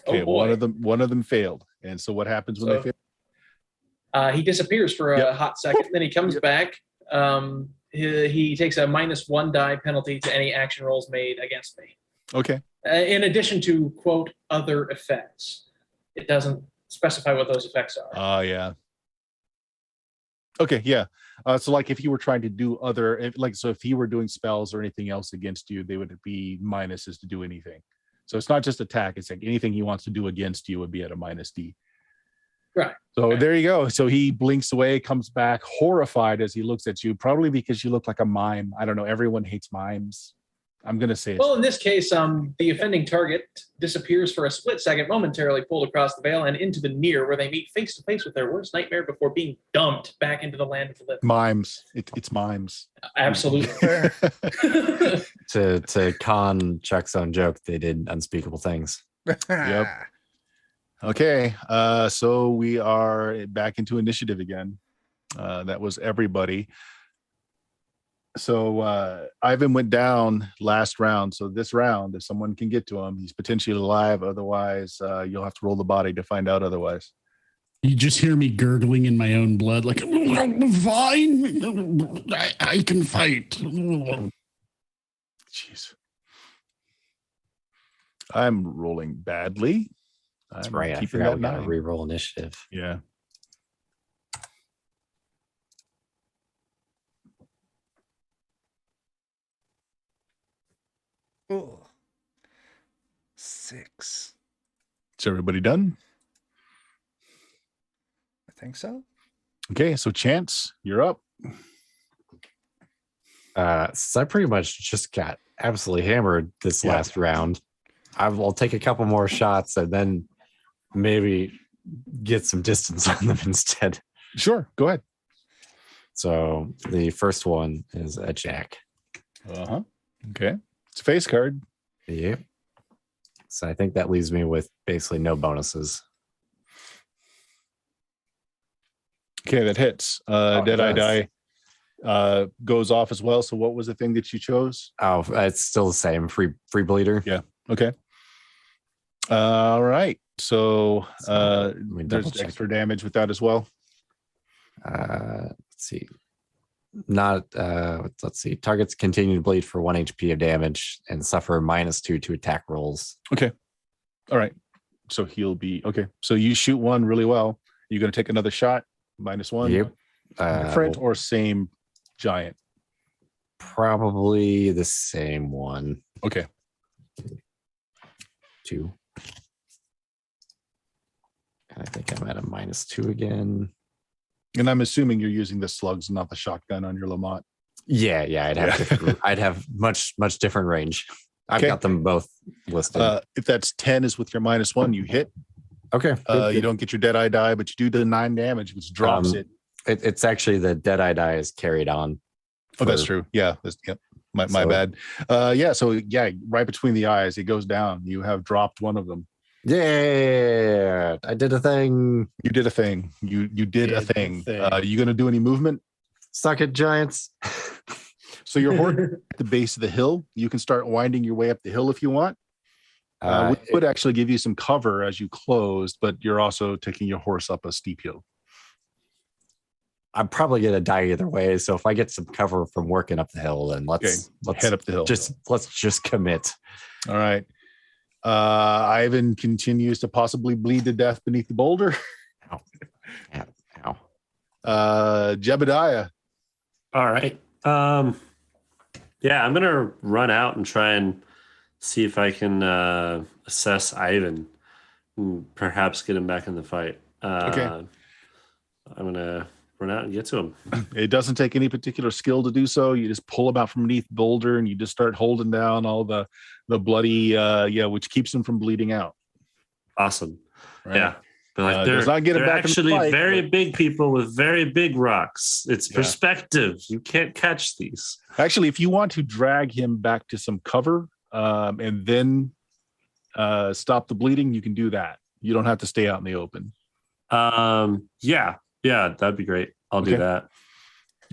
Okay, Oh boy. one of them failed. And so what happens when they fail? He disappears for a hot second, then he comes back. He takes a -1 die penalty to any action rolls made against me. Okay. In addition to, quote, other effects. It doesn't specify what those effects are. Oh, yeah. Okay, yeah. So like if you were trying to do if he were doing spells or anything else against you, they would be minuses to do anything. So it's not just attack, it's like anything he wants to do against you would be at a -D. Right. So there you go. So he blinks away, comes back horrified as he looks at you, probably because you look like a mime. I don't know. Everyone hates mimes. I'm going to say Well, in this case, the offending target disappears for a split second, momentarily pulled across the veil and into the near, where they meet face to face with their worst nightmare before being dumped back into the land of the living. mimes. It's mimes. Absolutely. To con Chuck's own joke, they did unspeakable things. Yep. Okay, so we are back into initiative again. That was everybody. So Ivan went down last round. So this round, if someone can get to him, he's potentially alive. Otherwise, you'll have to roll the body to find out otherwise. You just hear me gurgling in my own blood, like, fine, I can fight. Jeez. I'm rolling badly. That's I'm right. I keeping forgot that we got to 9. reroll initiative. Yeah. Ooh. 6. Is everybody done? I think so. Okay, so Chance, you're up. So I pretty much just got absolutely hammered this last round. I'll take a couple more shots and then maybe get some distance on them instead. Sure, go ahead. So the first one is a jack. Okay. It's a face card. Yep. So I think that leaves me with basically no bonuses. Okay, that hits. Deadeye die goes off as well. So what was the thing that you chose? Oh, it's still the same. Free bleeder. Yeah. Okay. All right. So let me double there's check. extra damage with that as well. Let's see. Let's see. Targets continue to bleed for 1 HP of damage and suffer -2 to attack rolls. Okay. All right. So he'll be okay. So you shoot one really well. You're going to take another shot. -1. Yep. Different or same giant? Probably the same one. Okay. 2. And I think I'm at a -2 again. And I'm assuming you're using the slugs, not the shotgun on your Lamont. Yeah. I'd have much different range. I've Okay. got them both listed. If that's 10 is with your -1, you hit. Okay. You don't get your Deadeye die, but you do the 9 damage, which drops it. It's actually the Deadeye die is carried on. Oh, that's true. Yeah. Yep. My bad. So right between the eyes, it goes down. You have dropped one of them. Yeah, I did a thing. You did a thing. You did a thing. You going to do any movement? Suck it, Giants. So you're at the base of the hill. You can start winding your way up the hill if you want. We would actually give you some cover as you closed, but you're also taking your horse up a steep hill. I'm probably gonna die either way. So if I get some cover from working up the hill, then let's head up the hill. Let's just commit. All right. Ivan continues to possibly bleed to death beneath the boulder. Ow. Jebediah. All right. I'm gonna run out and try and see if I can assess Ivan and perhaps get him back in the fight. Okay. I'm gonna run out and get to him. It doesn't take any particular skill to do so. You just pull him out from beneath the boulder and you just start holding down all the bloody which keeps him from bleeding out. Awesome. Right? Yeah. But like does not get him they're back in the actually fight, very but- big people with very big rocks. It's Yeah. perspective. You can't catch these. Actually, if you want to drag him back to some cover and then stop the bleeding, you can do that. You don't have to stay out in the open. Yeah, that'd be great. I'll do Okay. that.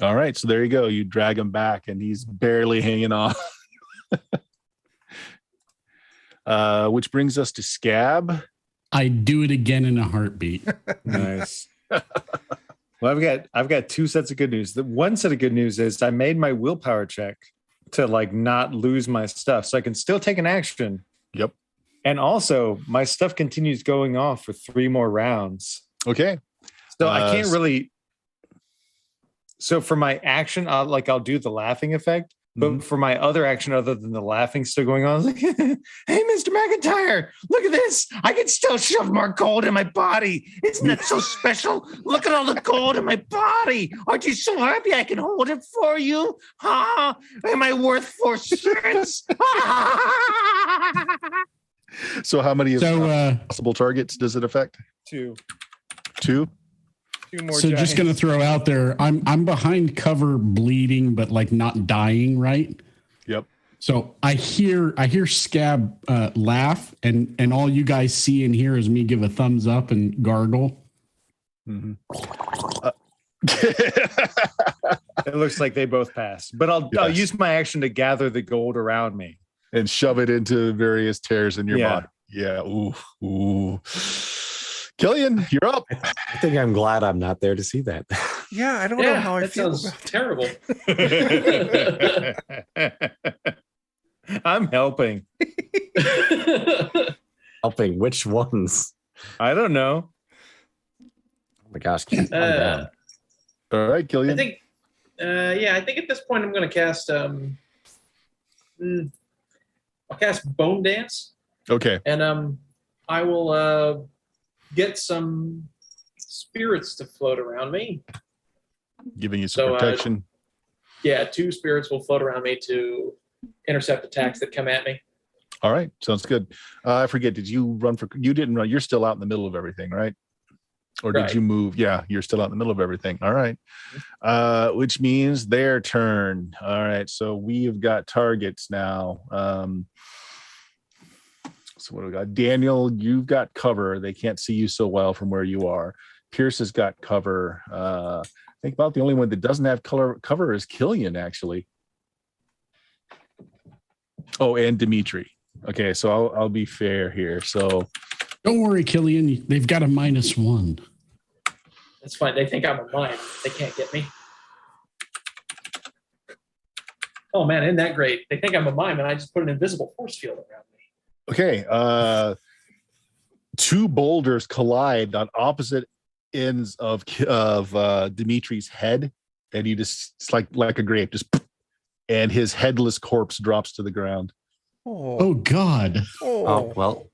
All right, so there you go. You drag him back, and he's barely hanging on. Which brings us to Scab. I'd do it again in a heartbeat. Nice. Well, I've got two sets of good news. The one set of good news is I made my willpower check to like not lose my stuff, so I can still take an action. Yep. And also, my stuff continues going off for 3 more rounds. Okay. So I can't really. So for my action, I'll do the laughing effect. But for my other action, other than the laughing still going on, I was like, hey, Mr. McIntyre, look at this. I can still shove more gold in my body. Isn't that so special? Look at all the gold in my body. Aren't you so happy I can hold it for you? Huh? Am I worth 4 cents? So how many So, possible targets does it affect? 2. 2? 2 more. so just gonna giants. throw out there, I'm behind cover, bleeding, but like not dying, right? Yep. So I hear Scab laugh, and all you guys see and hear is me give a thumbs up and gargle. Mhm. It looks like they both passed. But I'll Yes. use my action to gather the gold around me. And shove it into various tears in your Yeah. body. Yeah. Ooh. Killian, you're up. I think I'm glad I'm not there to see that. Yeah, I don't know how I that feel sounds about terrible. I'm helping. Helping which ones? I don't know. Oh my gosh, calm Uh, down. All right, Killian. I think, I think at this point I'm going to cast. I'll cast Bone Dance, Okay. and I will get some spirits to float around me. Giving you some So, protection. Yeah, 2 spirits will float around me to intercept attacks that come at me. All right. Sounds good. I forget. Did you run for? You didn't run. You're still out in the middle of everything, right? Or did Right. you move? Yeah, you're still out in the middle of everything. All right. Which means their turn. All right. So we've got targets now. So what do we got? Daniel, you've got cover. They can't see you so well from where you are. Pierce has got cover. I think about the only one that doesn't have cover is Killian, actually. Oh, and Dimitri. Okay, so I'll be fair here. So Don't worry, Killian. They've got a -1. That's fine. They think I'm a mime. They can't get me. Oh man, isn't that great? They think I'm a mime, and I just put an invisible force field around me. okay, 2 boulders collide on opposite ends of Dimitri's head, and you just it's like a grape, just and his headless corpse drops to the ground. Oh God! Oh, well,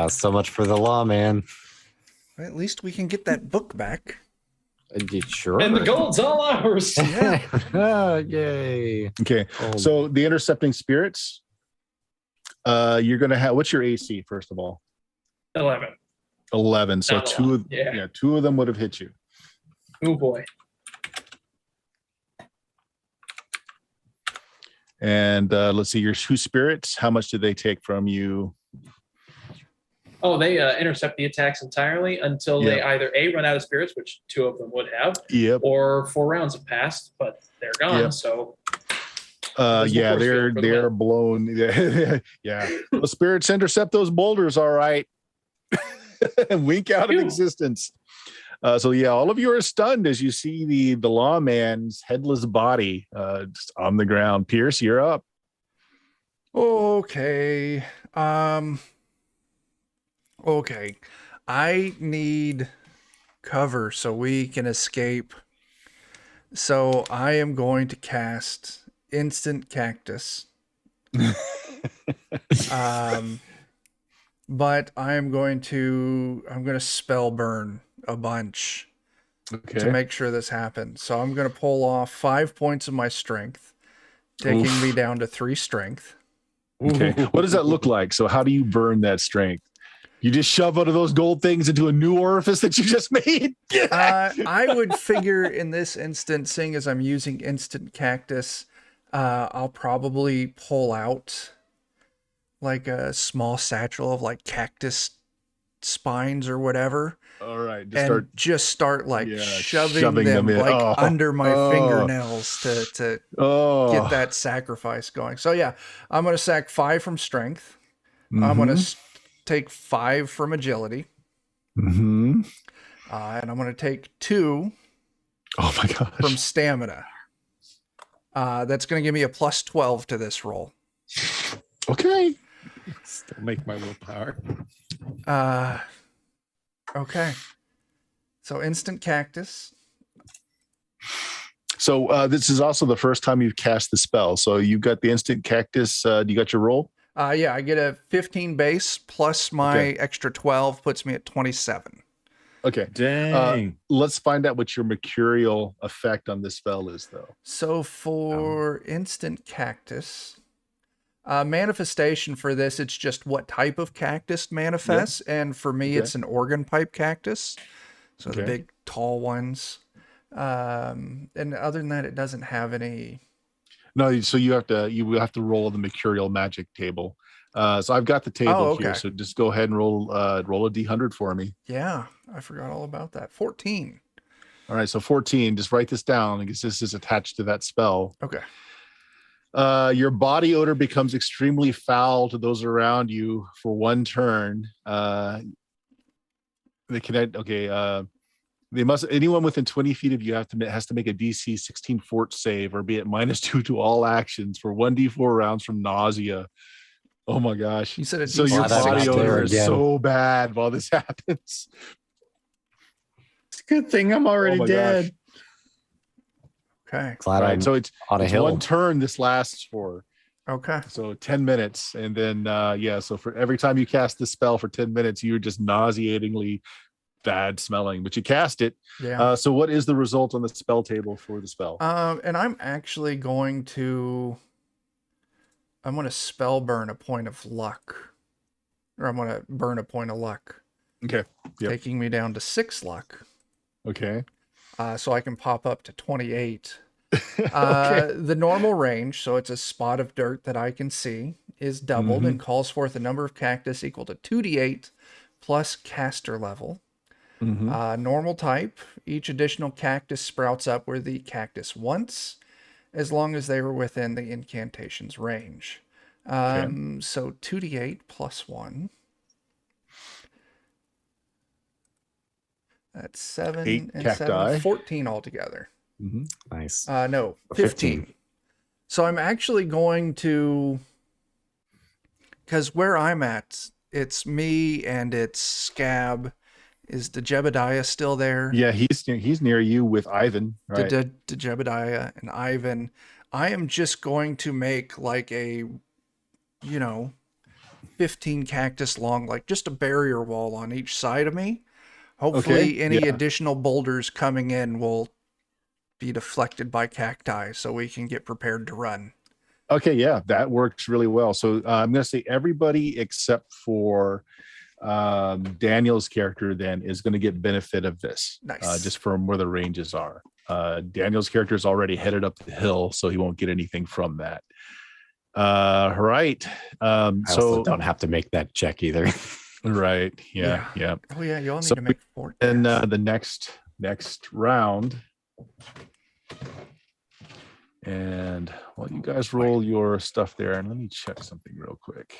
so much for the law, man. At least we can get that book back. Sure. And the gold's all ours. Yay. Okay, so the intercepting spirits, you're gonna have. What's your AC first of all? 11. 11. So Not a lot. Yeah. 2 of them would have hit you. Oh boy. And let's see, your 2 spirits. How much did they take from you? Oh, they intercept the attacks entirely until they either A, run out of spirits, which 2 of them would have, Yep. or 4 rounds have passed, but they're gone. Yep. So Yeah, force field for the they're win. blown. Yeah. The spirits intercept those boulders, all right. Wink out of Phew. existence. So yeah, all of you are stunned as you see the lawman's headless body just on the ground. Pierce, you're up. Okay. Okay. I need cover so we can escape. So I am going to cast Instant Cactus. But I'm going to spell burn a bunch to make sure this happens. So I'm going to pull off 5 points of my strength, taking me down to 3 strength. Okay. What does that look like? So how do you burn that strength? You just shove one of those gold things into a new orifice that you just made. I would figure in this instance, seeing as I'm using instant cactus, I'll probably pull out like a small satchel of like cactus spines or whatever. All right, Just start like yeah, shoving them in. like under my fingernails to get that sacrifice going. So yeah, I'm gonna sack 5 from strength. I'm gonna take 5 from agility. Mm-hmm. And I'm gonna take 2 Oh my gosh. from stamina. That's gonna give me a plus 12 to this roll. Okay. Still make my willpower. Okay. So instant cactus. So this is also the first time you've cast the spell. So you got the instant cactus. You got your roll? Yeah, I get a 15 base plus my extra 12 puts me at 27. Okay. Dang. Let's find out what your mercurial effect on this spell is, though. So for instant cactus, manifestation for this, it's just what type of cactus manifests. And for me, it's an organ pipe cactus. So the big, tall ones. And other than that, it doesn't have any. No, so you have to roll the mercurial magic table. So I've got the table here. So just go ahead and roll a D100 for me. Yeah, I forgot all about that. 14. All right, so 14. Just write this down because this is attached to that spell. Okay. Your body odor becomes extremely foul to those around you for 1 turn. Anyone within 20 feet of you has to make a DC 16 fort save or be at -2 to all actions for 1d4 rounds from nausea. Oh my gosh. You said so your body odor is again. so bad while this happens. It's a good thing I'm already dead. Okay. Glad I'm So it's on a hill. 1 turn this lasts for. Okay. So 10 minutes. And then, so for every time you cast this spell for 10 minutes, you're just nauseatingly bad smelling, but you cast it. Yeah. So what is the result on the spell table for the spell? And I'm actually going to spell burn a point of luck. Or I'm going to burn a point of luck. Okay. Yep. Taking me down to 6 luck. Okay. So I can pop up to 28. Okay. The normal range, so it's a spot of dirt that I can see, is doubled and calls forth a number of cactus equal to 2d8 plus caster level. Normal type, each additional cactus sprouts up where the cactus once, as long as they were within the incantation's range. So 2d8 plus 1. That's 7 8 and cacti. 7, 14 altogether. Nice. No, 15. So I'm actually going to, because where I'm at, it's me and it's Scab. Is the Jebediah still there? Yeah, he's near you with Ivan, right? The Jebediah and Ivan. I am just going to make like a, 15 cactus long, like just a barrier wall on each side of me. Hopefully any additional boulders coming in will be deflected by cacti so we can get prepared to run. Okay, yeah, that works really well. So I'm going to say everybody except for Daniel's character then is going to get benefit of this. Nice. Just from where the ranges are. Daniel's character is already headed up the hill, so he won't get anything from that. Right. I also don't have to make that check either. Right. Yeah. Oh yeah, you all need to make 4. And the next round. And while you guys roll your stuff there, and let me check something real quick.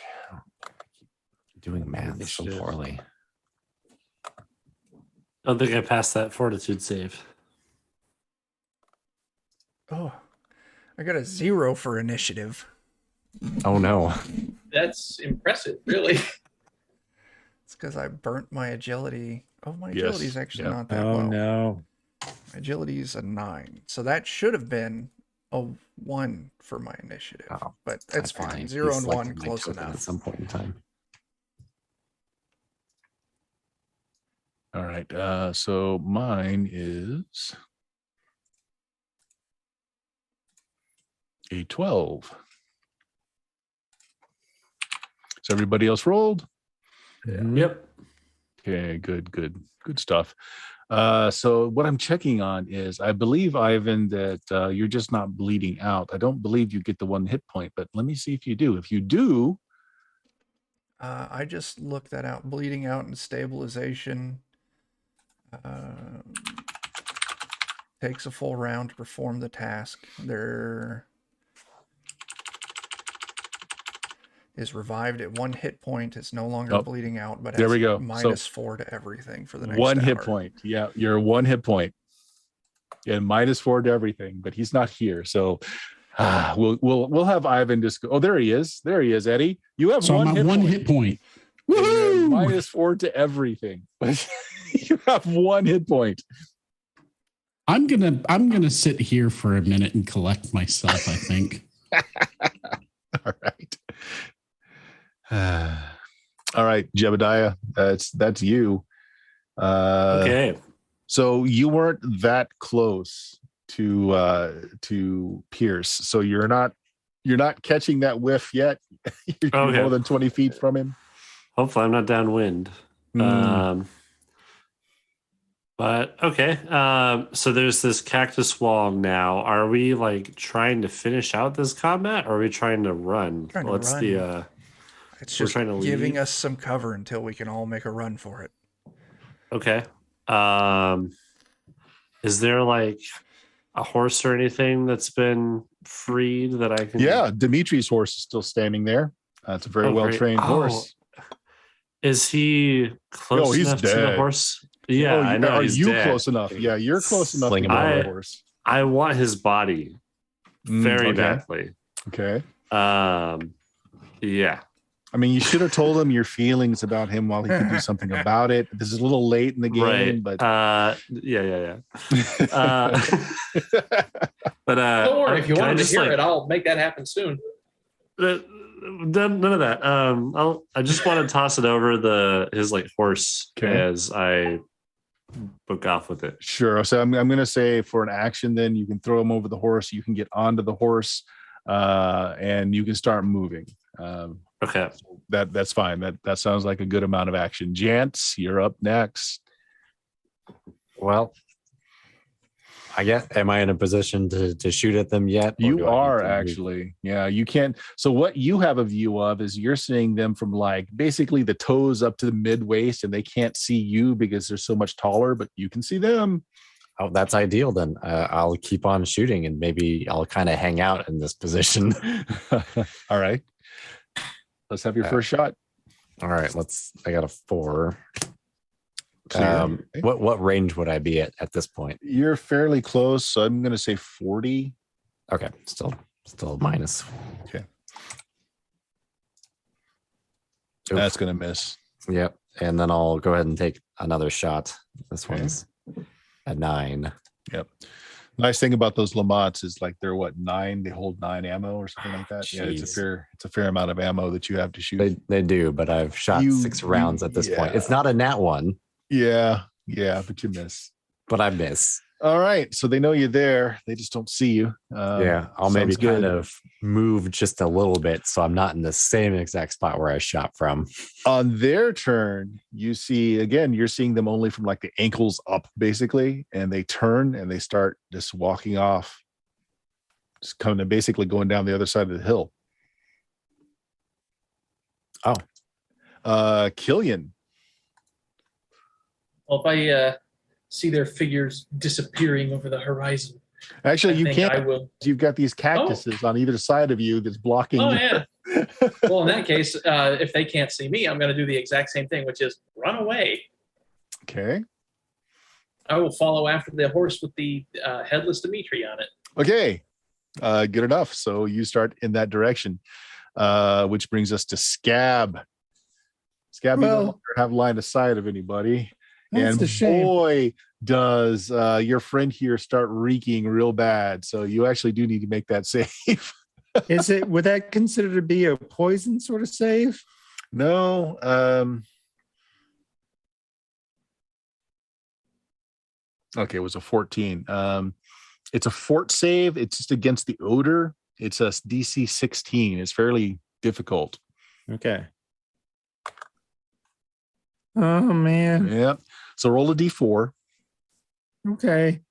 Doing math so poorly. I don't think I passed that fortitude save. Oh, I got a 0 for initiative. Oh no. That's impressive, really. It's because I burnt my agility. Oh, my agility is actually not that Oh low. no. My agility is a 9. So that should have been a 1 for my initiative. Oh, but that's fine. fine. 0 He and 1, selected my close token enough. At some point in time. All right. So mine is a 12. So everybody else rolled? Yep. Okay, good stuff. So what I'm checking on is, I believe, Ivan, that you're just not bleeding out. I don't believe you get the 1 hit point, but let me see if you do. If you do, I just looked that out. Bleeding out and stabilization takes a full round to perform the task. There is revived at 1 hit point. It's no longer bleeding out, but there has we go. -4 to everything for the next 1 hit hour. point. Yeah, you're 1 hit point. And -4 to everything, but he's not here. So we'll have Ivan just go. Oh, there he is. There he is, Eddie. You have So I'm at 1 point. hit point. And you Woohoo! have -4 to everything. But you have 1 hit point. I'm gonna sit here for a minute and collect myself, I think. All right. All right, Jebediah, that's you. Okay. So you weren't that close to Pierce. So you're not catching that whiff yet. You're Okay. more than 20 feet from him. Hopefully, I'm not downwind. But okay. So there's this cactus wall now. Are we like trying to finish out this combat, or are we trying to run? Trying to What's run. the? It's we're just trying to giving leave? us some cover until we can all make a run for it. Okay. Is there like a horse or anything that's been freed that I can? Yeah, Dimitri's horse is still standing there. It's a very well trained horse. Is he close he's enough to the dead. horse? Yeah, I know. Are he's you dead. close enough? Yeah, you're close enough to Sling get him on the out. horse. I want his body very okay. badly. Okay. Yeah. I mean, you should have told him your feelings about him while he could do something about it. This is a little late in the game, Right. but yeah. But Don't worry, if you can I want to just, hear like, it, I'll make that happen soon. none of that. I just want to toss it over his like horse as I book off with it. Sure. So I'm going to say for an action, then you can throw him over the horse. You can get onto the horse, and you can start moving. Okay. That's fine. That sounds like a good amount of action. Jantz, you're up next. Well, I guess, am I in a position to shoot at them yet? or You do I need are to move? actually. Yeah, you can't. So what you have a view of is you're seeing them from like basically the toes up to the mid waist, and they can't see you because they're so much taller, but you can see them. Oh, that's ideal then. I'll keep on shooting and maybe I'll kind of hang out in this position. All right. Let's have your first shot. All right, I got a 4. So What range would I be at this point? you're fairly close, so I'm going to say 40. Okay, still minus. Okay. Oof. That's going to miss. Yep. And then I'll go ahead and take another shot. This Okay. one's a 9. Yep. Nice thing about those Lamottes is like they're 9. They hold 9 ammo or something like that. Yeah, it's Jeez. a fair amount of ammo that you have to shoot. They do, but I've shot 6 rounds at this point. It's not a nat 1, Yeah, but you miss. but I miss. All right, so they know you're there. They just don't see you. Yeah, I'll maybe sounds good. kind of move just a little bit so I'm not in the same exact spot where I shot from. On their turn, you see again. You're seeing them only from like the ankles up, basically, and they turn and they start just walking off, just basically going down the other side of the hill. Oh, Killian. Well, if I see their figures disappearing over the horizon, Actually, I you think can't. I will. You've got these cactuses on either side of you that's blocking. Oh yeah. Well, in that case, if they can't see me, I'm going to do the exact same thing, which is run away. Okay. I will follow after the horse with the headless Dimitri on it. Okay. Good enough. So you start in that direction, which brings us to Scab. Scab, you Well- don't have line of sight of anybody. That's And a shame. boy, does your friend here start reeking real bad. So you actually do need to make that save. Would that consider to be a poison sort of save? No. Okay, it was a 14. It's a fort save. It's just against the odor. It's a DC 16. It's fairly difficult. Okay. Oh man. Yep. So roll a d4. Okay.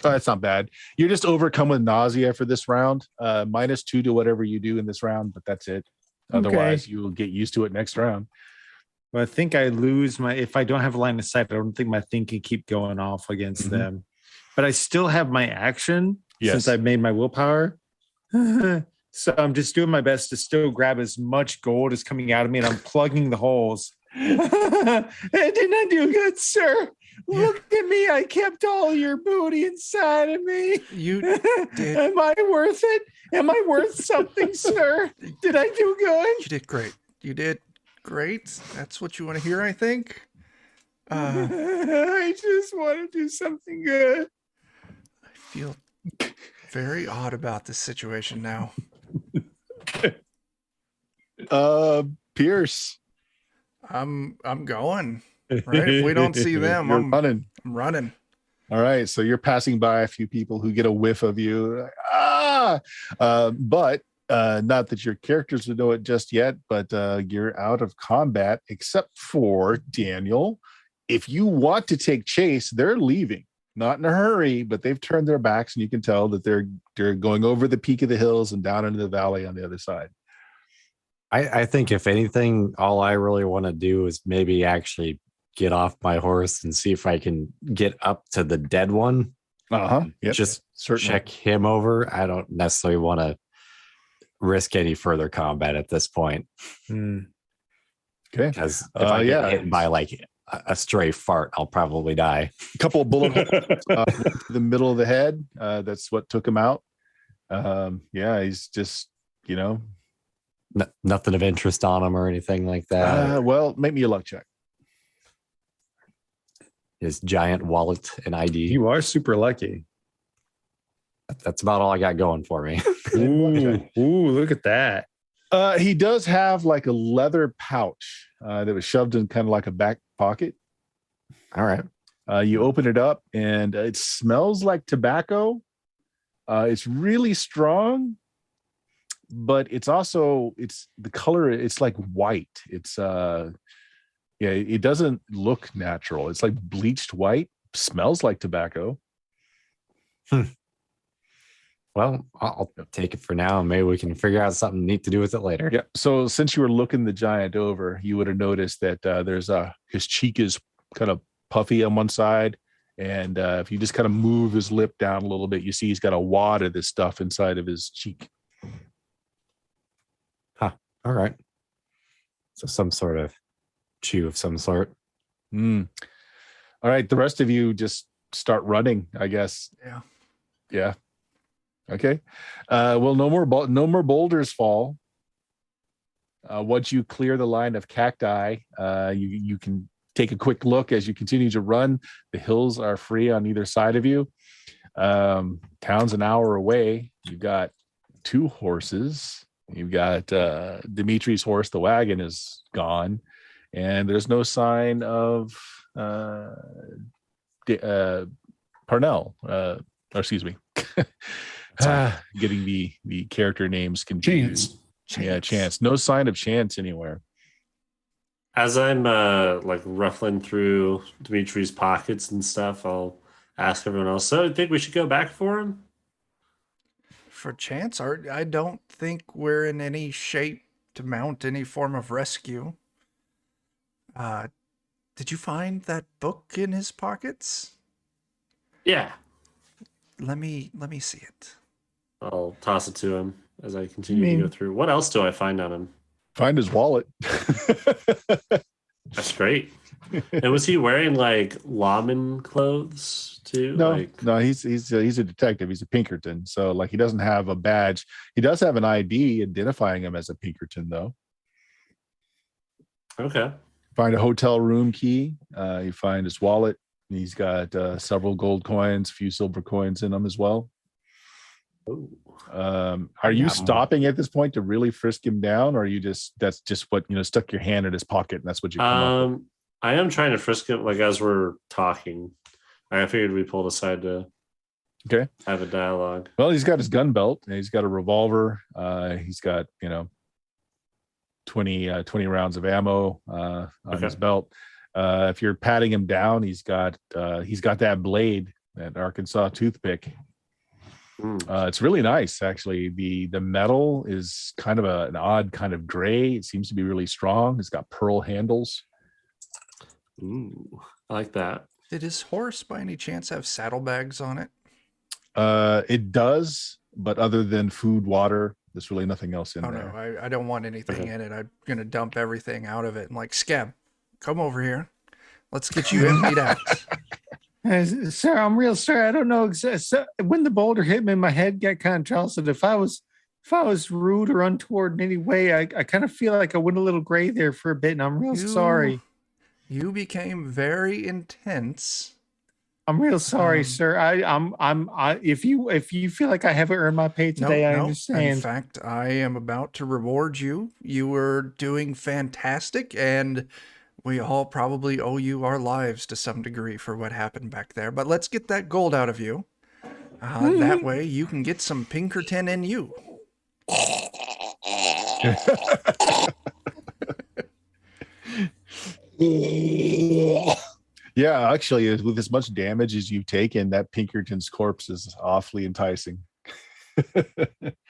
Oh, that's not bad. You're just overcome with nausea for this round. -2 to whatever you do in this round, but that's it. Otherwise, you will get used to it next round. Well, I think I lose my. If I don't have a line of sight, I don't think my thing can keep going off against them. But I still have my action since I've made my willpower. So I'm just doing my best to still grab as much gold as coming out of me, and I'm plugging the holes. I did not do good, sir. Look at me. I kept all your booty inside of me. You did. Am I worth it? Am I worth something, sir? Did I do good? You did great. You did great. That's what you want to hear, I think. I just want to do something good. I feel very odd about this situation now. Pierce. I'm going. Right? If we don't see them, You're I'm running. All right. So you're passing by a few people who get a whiff of you. But not that your characters would know it just yet, but you're out of combat except for Daniel. If you want to take chase, they're leaving. Not in a hurry, but they've turned their backs, and you can tell that they're going over the peak of the hills and down into the valley on the other side. I think if anything, all I really want to do is maybe actually get off my horse and see if I can get up to the dead one. Yep. Just Certainly. check him over. I don't necessarily want to risk any further combat at this point. Okay. Because if I get hit by like a stray fart, I'll probably die. A couple of bullet holes to the middle of the head. That's what took him out. He's just, Nothing of interest on him or anything like that. well, make me a luck check. His giant wallet and ID. You are super lucky. That's about all I got going for me. Ooh, look at that. He does have like a leather pouch that was shoved in kind of like a back pocket. All right. You open it up and it smells like tobacco. It's really strong, but it's the color. It's like white. It's it doesn't look natural. It's like bleached white. Smells like tobacco. Well, I'll take it for now, and maybe we can figure out something neat to do with it later. Yeah. So since you were looking the giant over, you would have noticed that there's his cheek is kind of puffy on one side, and if you just kind of move his lip down a little bit, you see he's got a wad of this stuff inside of his cheek. Huh. All right. So some sort of chew of some sort. All right. The rest of you just start running, I guess. Yeah. Okay. Well, no more boulders fall. Once you clear the line of cacti, you can take a quick look as you continue to run. The hills are free on either side of you. Town's an hour away. You've got 2 horses. You've got Dimitri's horse. The wagon is gone, and there's no sign of Parnell. Or excuse me. Getting the character names confused. Chance. No sign of Chance anywhere. As I'm like ruffling through Dimitri's pockets and stuff, I'll ask everyone else. So, I think we should go back for him. For Chance, I don't think we're in any shape to mount any form of rescue. Did you find that book in his pockets? Yeah. Let me see it. I'll toss it to him as I continue to go through. What else do I find on him? Find his wallet. That's great. And was he wearing like lawman clothes too? No, he's a detective. He's a Pinkerton. So like he doesn't have a badge. He does have an ID identifying him as a Pinkerton though. Okay. Find a hotel room key. You find his wallet. He's got several gold coins, a few silver coins in them as well. Are you stopping at this point to really frisk him down, or are you that's just what stuck your hand in his pocket and that's what you come up with? I am trying to frisk him like as we're talking. I figured we pulled aside to have a dialogue. Well, he's got his gun belt and he's got a revolver. He's got 20 rounds of ammo on his belt. If you're patting him down, he's got that blade, that Arkansas toothpick. It's really nice, actually. The metal is kind of an odd kind of gray. It seems to be really strong. It's got pearl handles. Ooh, I like that. Did his horse by any chance have saddlebags on it? It does, but other than food, water, there's really nothing else in there. No, I don't want anything in it. I'm going to dump everything out of it. And like, Scab, come over here. Let's get you emptied out. Sir, I'm real sorry. I don't know when the boulder hit me, my head got kind of jostled. If I was rude or untoward in any way, I kind of feel like I went a little gray there for a bit, and I'm real sorry. You became very intense. I'm real sorry, sir. If you feel like I haven't earned my pay today, I understand. In fact, I am about to reward you. You were doing fantastic, and we all probably owe you our lives to some degree for what happened back there. But let's get that gold out of you. That way you can get some Pinkerton in you. Yeah, actually, with as much damage as you've taken, that Pinkerton's corpse is awfully enticing.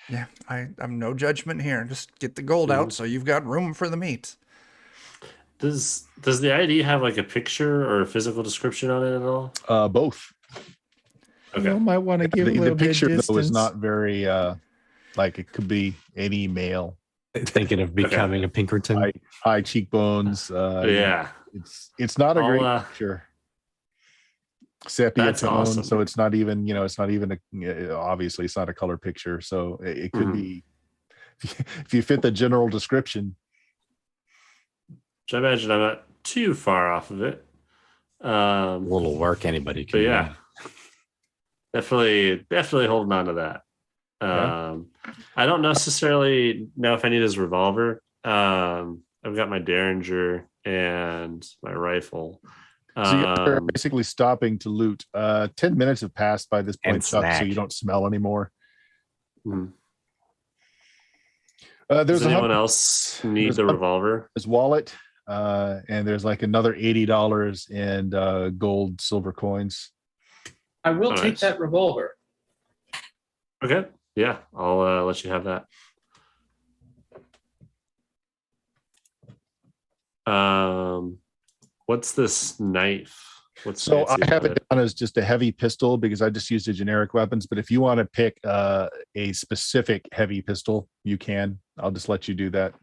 Yeah, I'm no judgment here. Just get the gold out so you've got room for the meat. Does the ID have like a picture or a physical description on it at all? Both. Okay. You might want to give the a little picture bit though is not very like it could be any male. Thinking of becoming a Pinkerton. High cheekbones. Yeah. It's not a great picture. Sepia tone, awesome. So it's not even, obviously it's not a color picture. So it could be, if you fit the general description. Which I imagine I'm not too far off of it. A little work anybody can do. Yeah. Definitely holding on to that. I don't necessarily know if I need his revolver. I've got my Derringer and my rifle. So you're basically stopping to loot. 10 minutes have passed by this point, Chuck, so you don't smell anymore. Does anyone else need the revolver? His wallet, and there's like another $80 in gold, silver coins. I will take that revolver. Okay. Yeah, I'll let you have that. What's this knife? So I have it down as just a heavy pistol because I just used the generic weapons. But if you want to pick a specific heavy pistol, you can. I'll just let you do that.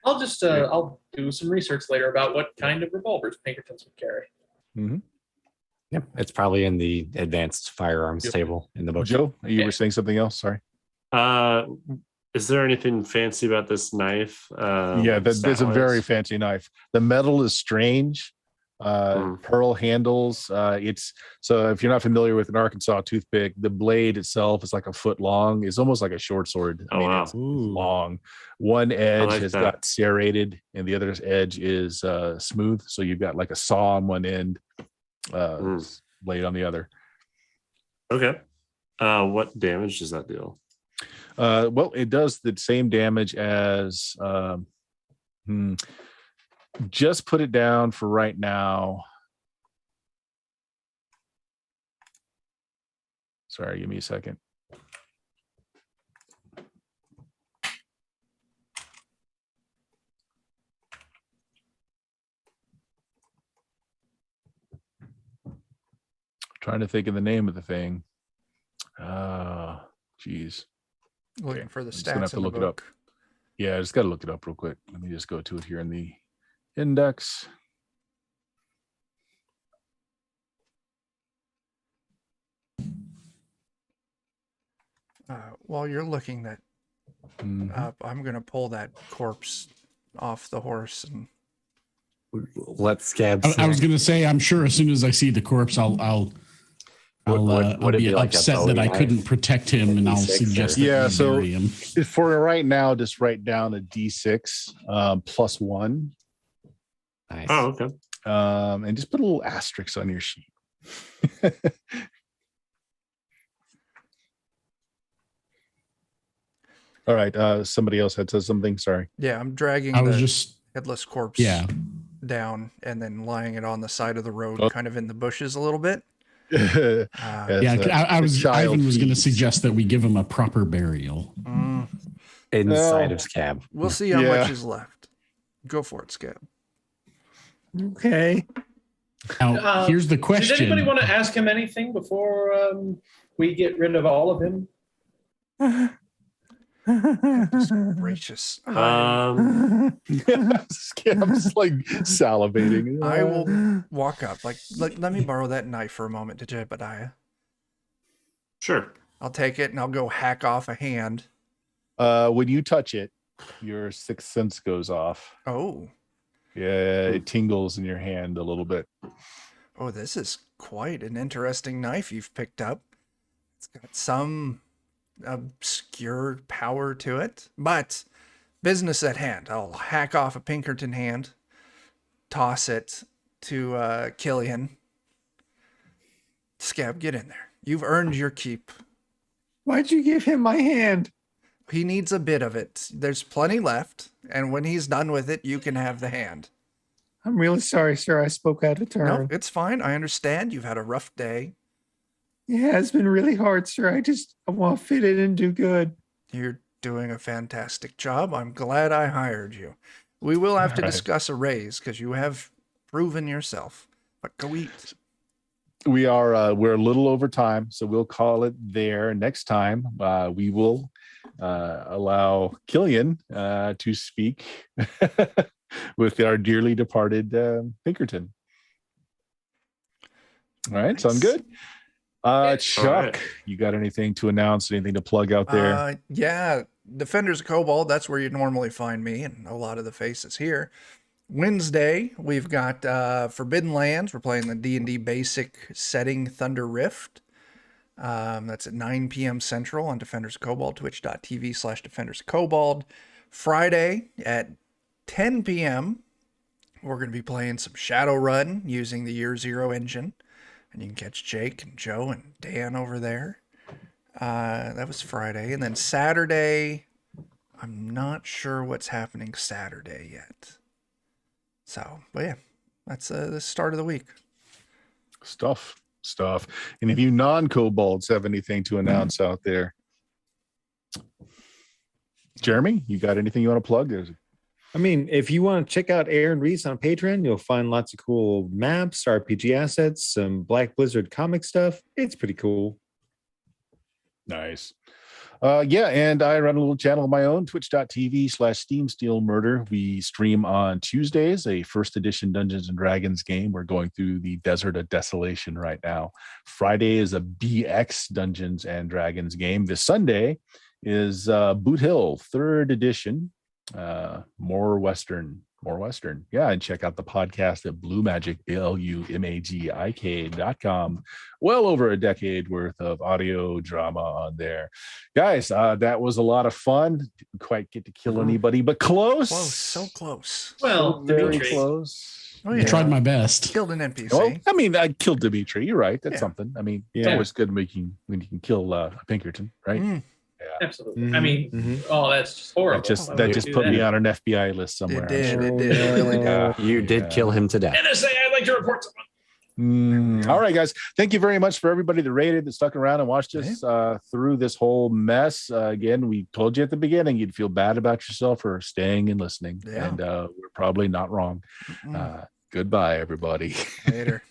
I'll just I'll do some research later about what kind of revolvers Pinkertons would carry. Mm-hmm. Yep, it's probably in the advanced firearms table in the book. Joe, you were saying something else? Sorry. Is there anything fancy about this knife? There's a very fancy knife. The metal is strange. Pearl handles. It's so if you're not familiar with an Arkansas toothpick, the blade itself is like a foot long. It's almost like a short sword. It's long. One edge got serrated, and the other edge is smooth. So you've got like a saw on one end, blade on the other. Okay. What damage does that deal? Well, it does the same damage as. Just put it down for right now. Sorry, give me a second. Trying to think of the name of the thing. Geez. Looking for the stats. I'm just gonna have to look it up. Yeah, I just got to look it up real quick. Let me just go to it here in the index. While you're looking that up, I'm going to pull that corpse off the horse and let Scab. I was going to say, I'm sure as soon as I see the corpse, I'll be upset that I couldn't protect him, and I'll suggest that you bury him. For right now, just write down a D6 plus 1. Nice. Oh, okay. And just put a little asterisk on your sheet. All right. Somebody else had said something. Sorry. Yeah, I'm dragging I was the just headless corpse yeah. down and then lying it on the side of the road, Oh. kind of in the bushes a little bit. As, Yeah, I a was. child Ivan was going to feeds. suggest that we give him a proper burial. Inside Oh. of Scab. We'll see how Yeah. much is left. Go for it, Scab. Okay. Now, here's the question: Does anybody want to ask him anything before we get rid of all of him? Gracious. Scab's like salivating. I will walk up. Like, let me borrow that knife for a moment to Jebediah. Sure. I'll take it and I'll go hack off a hand. When you touch it, your sixth sense goes off. Oh. Yeah, it tingles in your hand a little bit. Oh, this is quite an interesting knife you've picked up. It's got some obscure power to it, but business at hand. I'll hack off a Pinkerton hand, toss it to Killian. Scab, get in there. You've earned your keep. Why'd you give him my hand? He needs a bit of it. There's plenty left, and when he's done with it, you can have the hand. I'm really sorry, sir. I spoke out of turn. No, it's fine. I understand. You've had a rough day. Yeah, it's been really hard, sir. I want to fit in and do good. You're doing a fantastic job. I'm glad I hired you. We will have to All right. discuss a raise because you have proven yourself. But go eat. We're a little over time, so we'll call it there. Next time, we will allow Killian to speak with our dearly departed Pinkerton. All right, sound good? Chuck, All right. you got anything to announce? Anything to plug out there? Yeah, Defenders of Cobalt, that's where you normally find me and a lot of the faces here. Wednesday, we've got Forbidden Lands. We're playing the D&D basic setting Thunder Rift. That's at 9 p.m. Central on Defenders of Cobalt, twitch.tv/Defenders of Cobalt. Friday at 10 p.m., we're going to be playing some Shadowrun using the Year Zero engine. And you can catch Jake and Joe and Dan over there. That was Friday. And then Saturday, I'm not sure what's happening Saturday yet. So, but yeah, that's the start of the week. Stuff. And if you non-kobolds have anything to announce out there, Jeremy, you got anything you want to plug? I mean, if you want to check out Aaron Reese on Patreon, you'll find lots of cool maps, RPG assets, some Black Blizzard comic stuff. It's pretty cool. Nice. Yeah, and I run a little channel of my own, twitch.tv/SteamSteelMurder. We stream on Tuesdays, a first edition Dungeons and Dragons game. We're going through the Desert of Desolation right now. Friday is a BX Dungeons and Dragons game. This Sunday is Boot Hill, third edition. More Western. Yeah, and check out the podcast at Blue Magic, BLUMAGIK.com. Well over a decade worth of audio drama on there. Guys, that was a lot of fun. Didn't quite get to kill anybody, but close. Close, so close. Well, very Dimitri. close. Oh, I yeah. tried my best. Killed an NPC. Well, I mean, I killed Dimitri. You're right. That's Yeah. something. I mean, it's Yeah. always good when you can kill a Pinkerton, right? Mm. Absolutely. Mhm, I mean, mhm. that's just horrible. That just Do put me that. on an FBI list somewhere. It did. I'm sure. It did. It really did. You did kill him to death. NSA, I'd like to report someone. All right, guys. Thank you very much for everybody that rated, that stuck around and watched us through this whole mess. Again, we told you at the beginning you'd feel bad about yourself for staying and listening. Yeah. And we're probably not wrong. Goodbye, everybody. Later.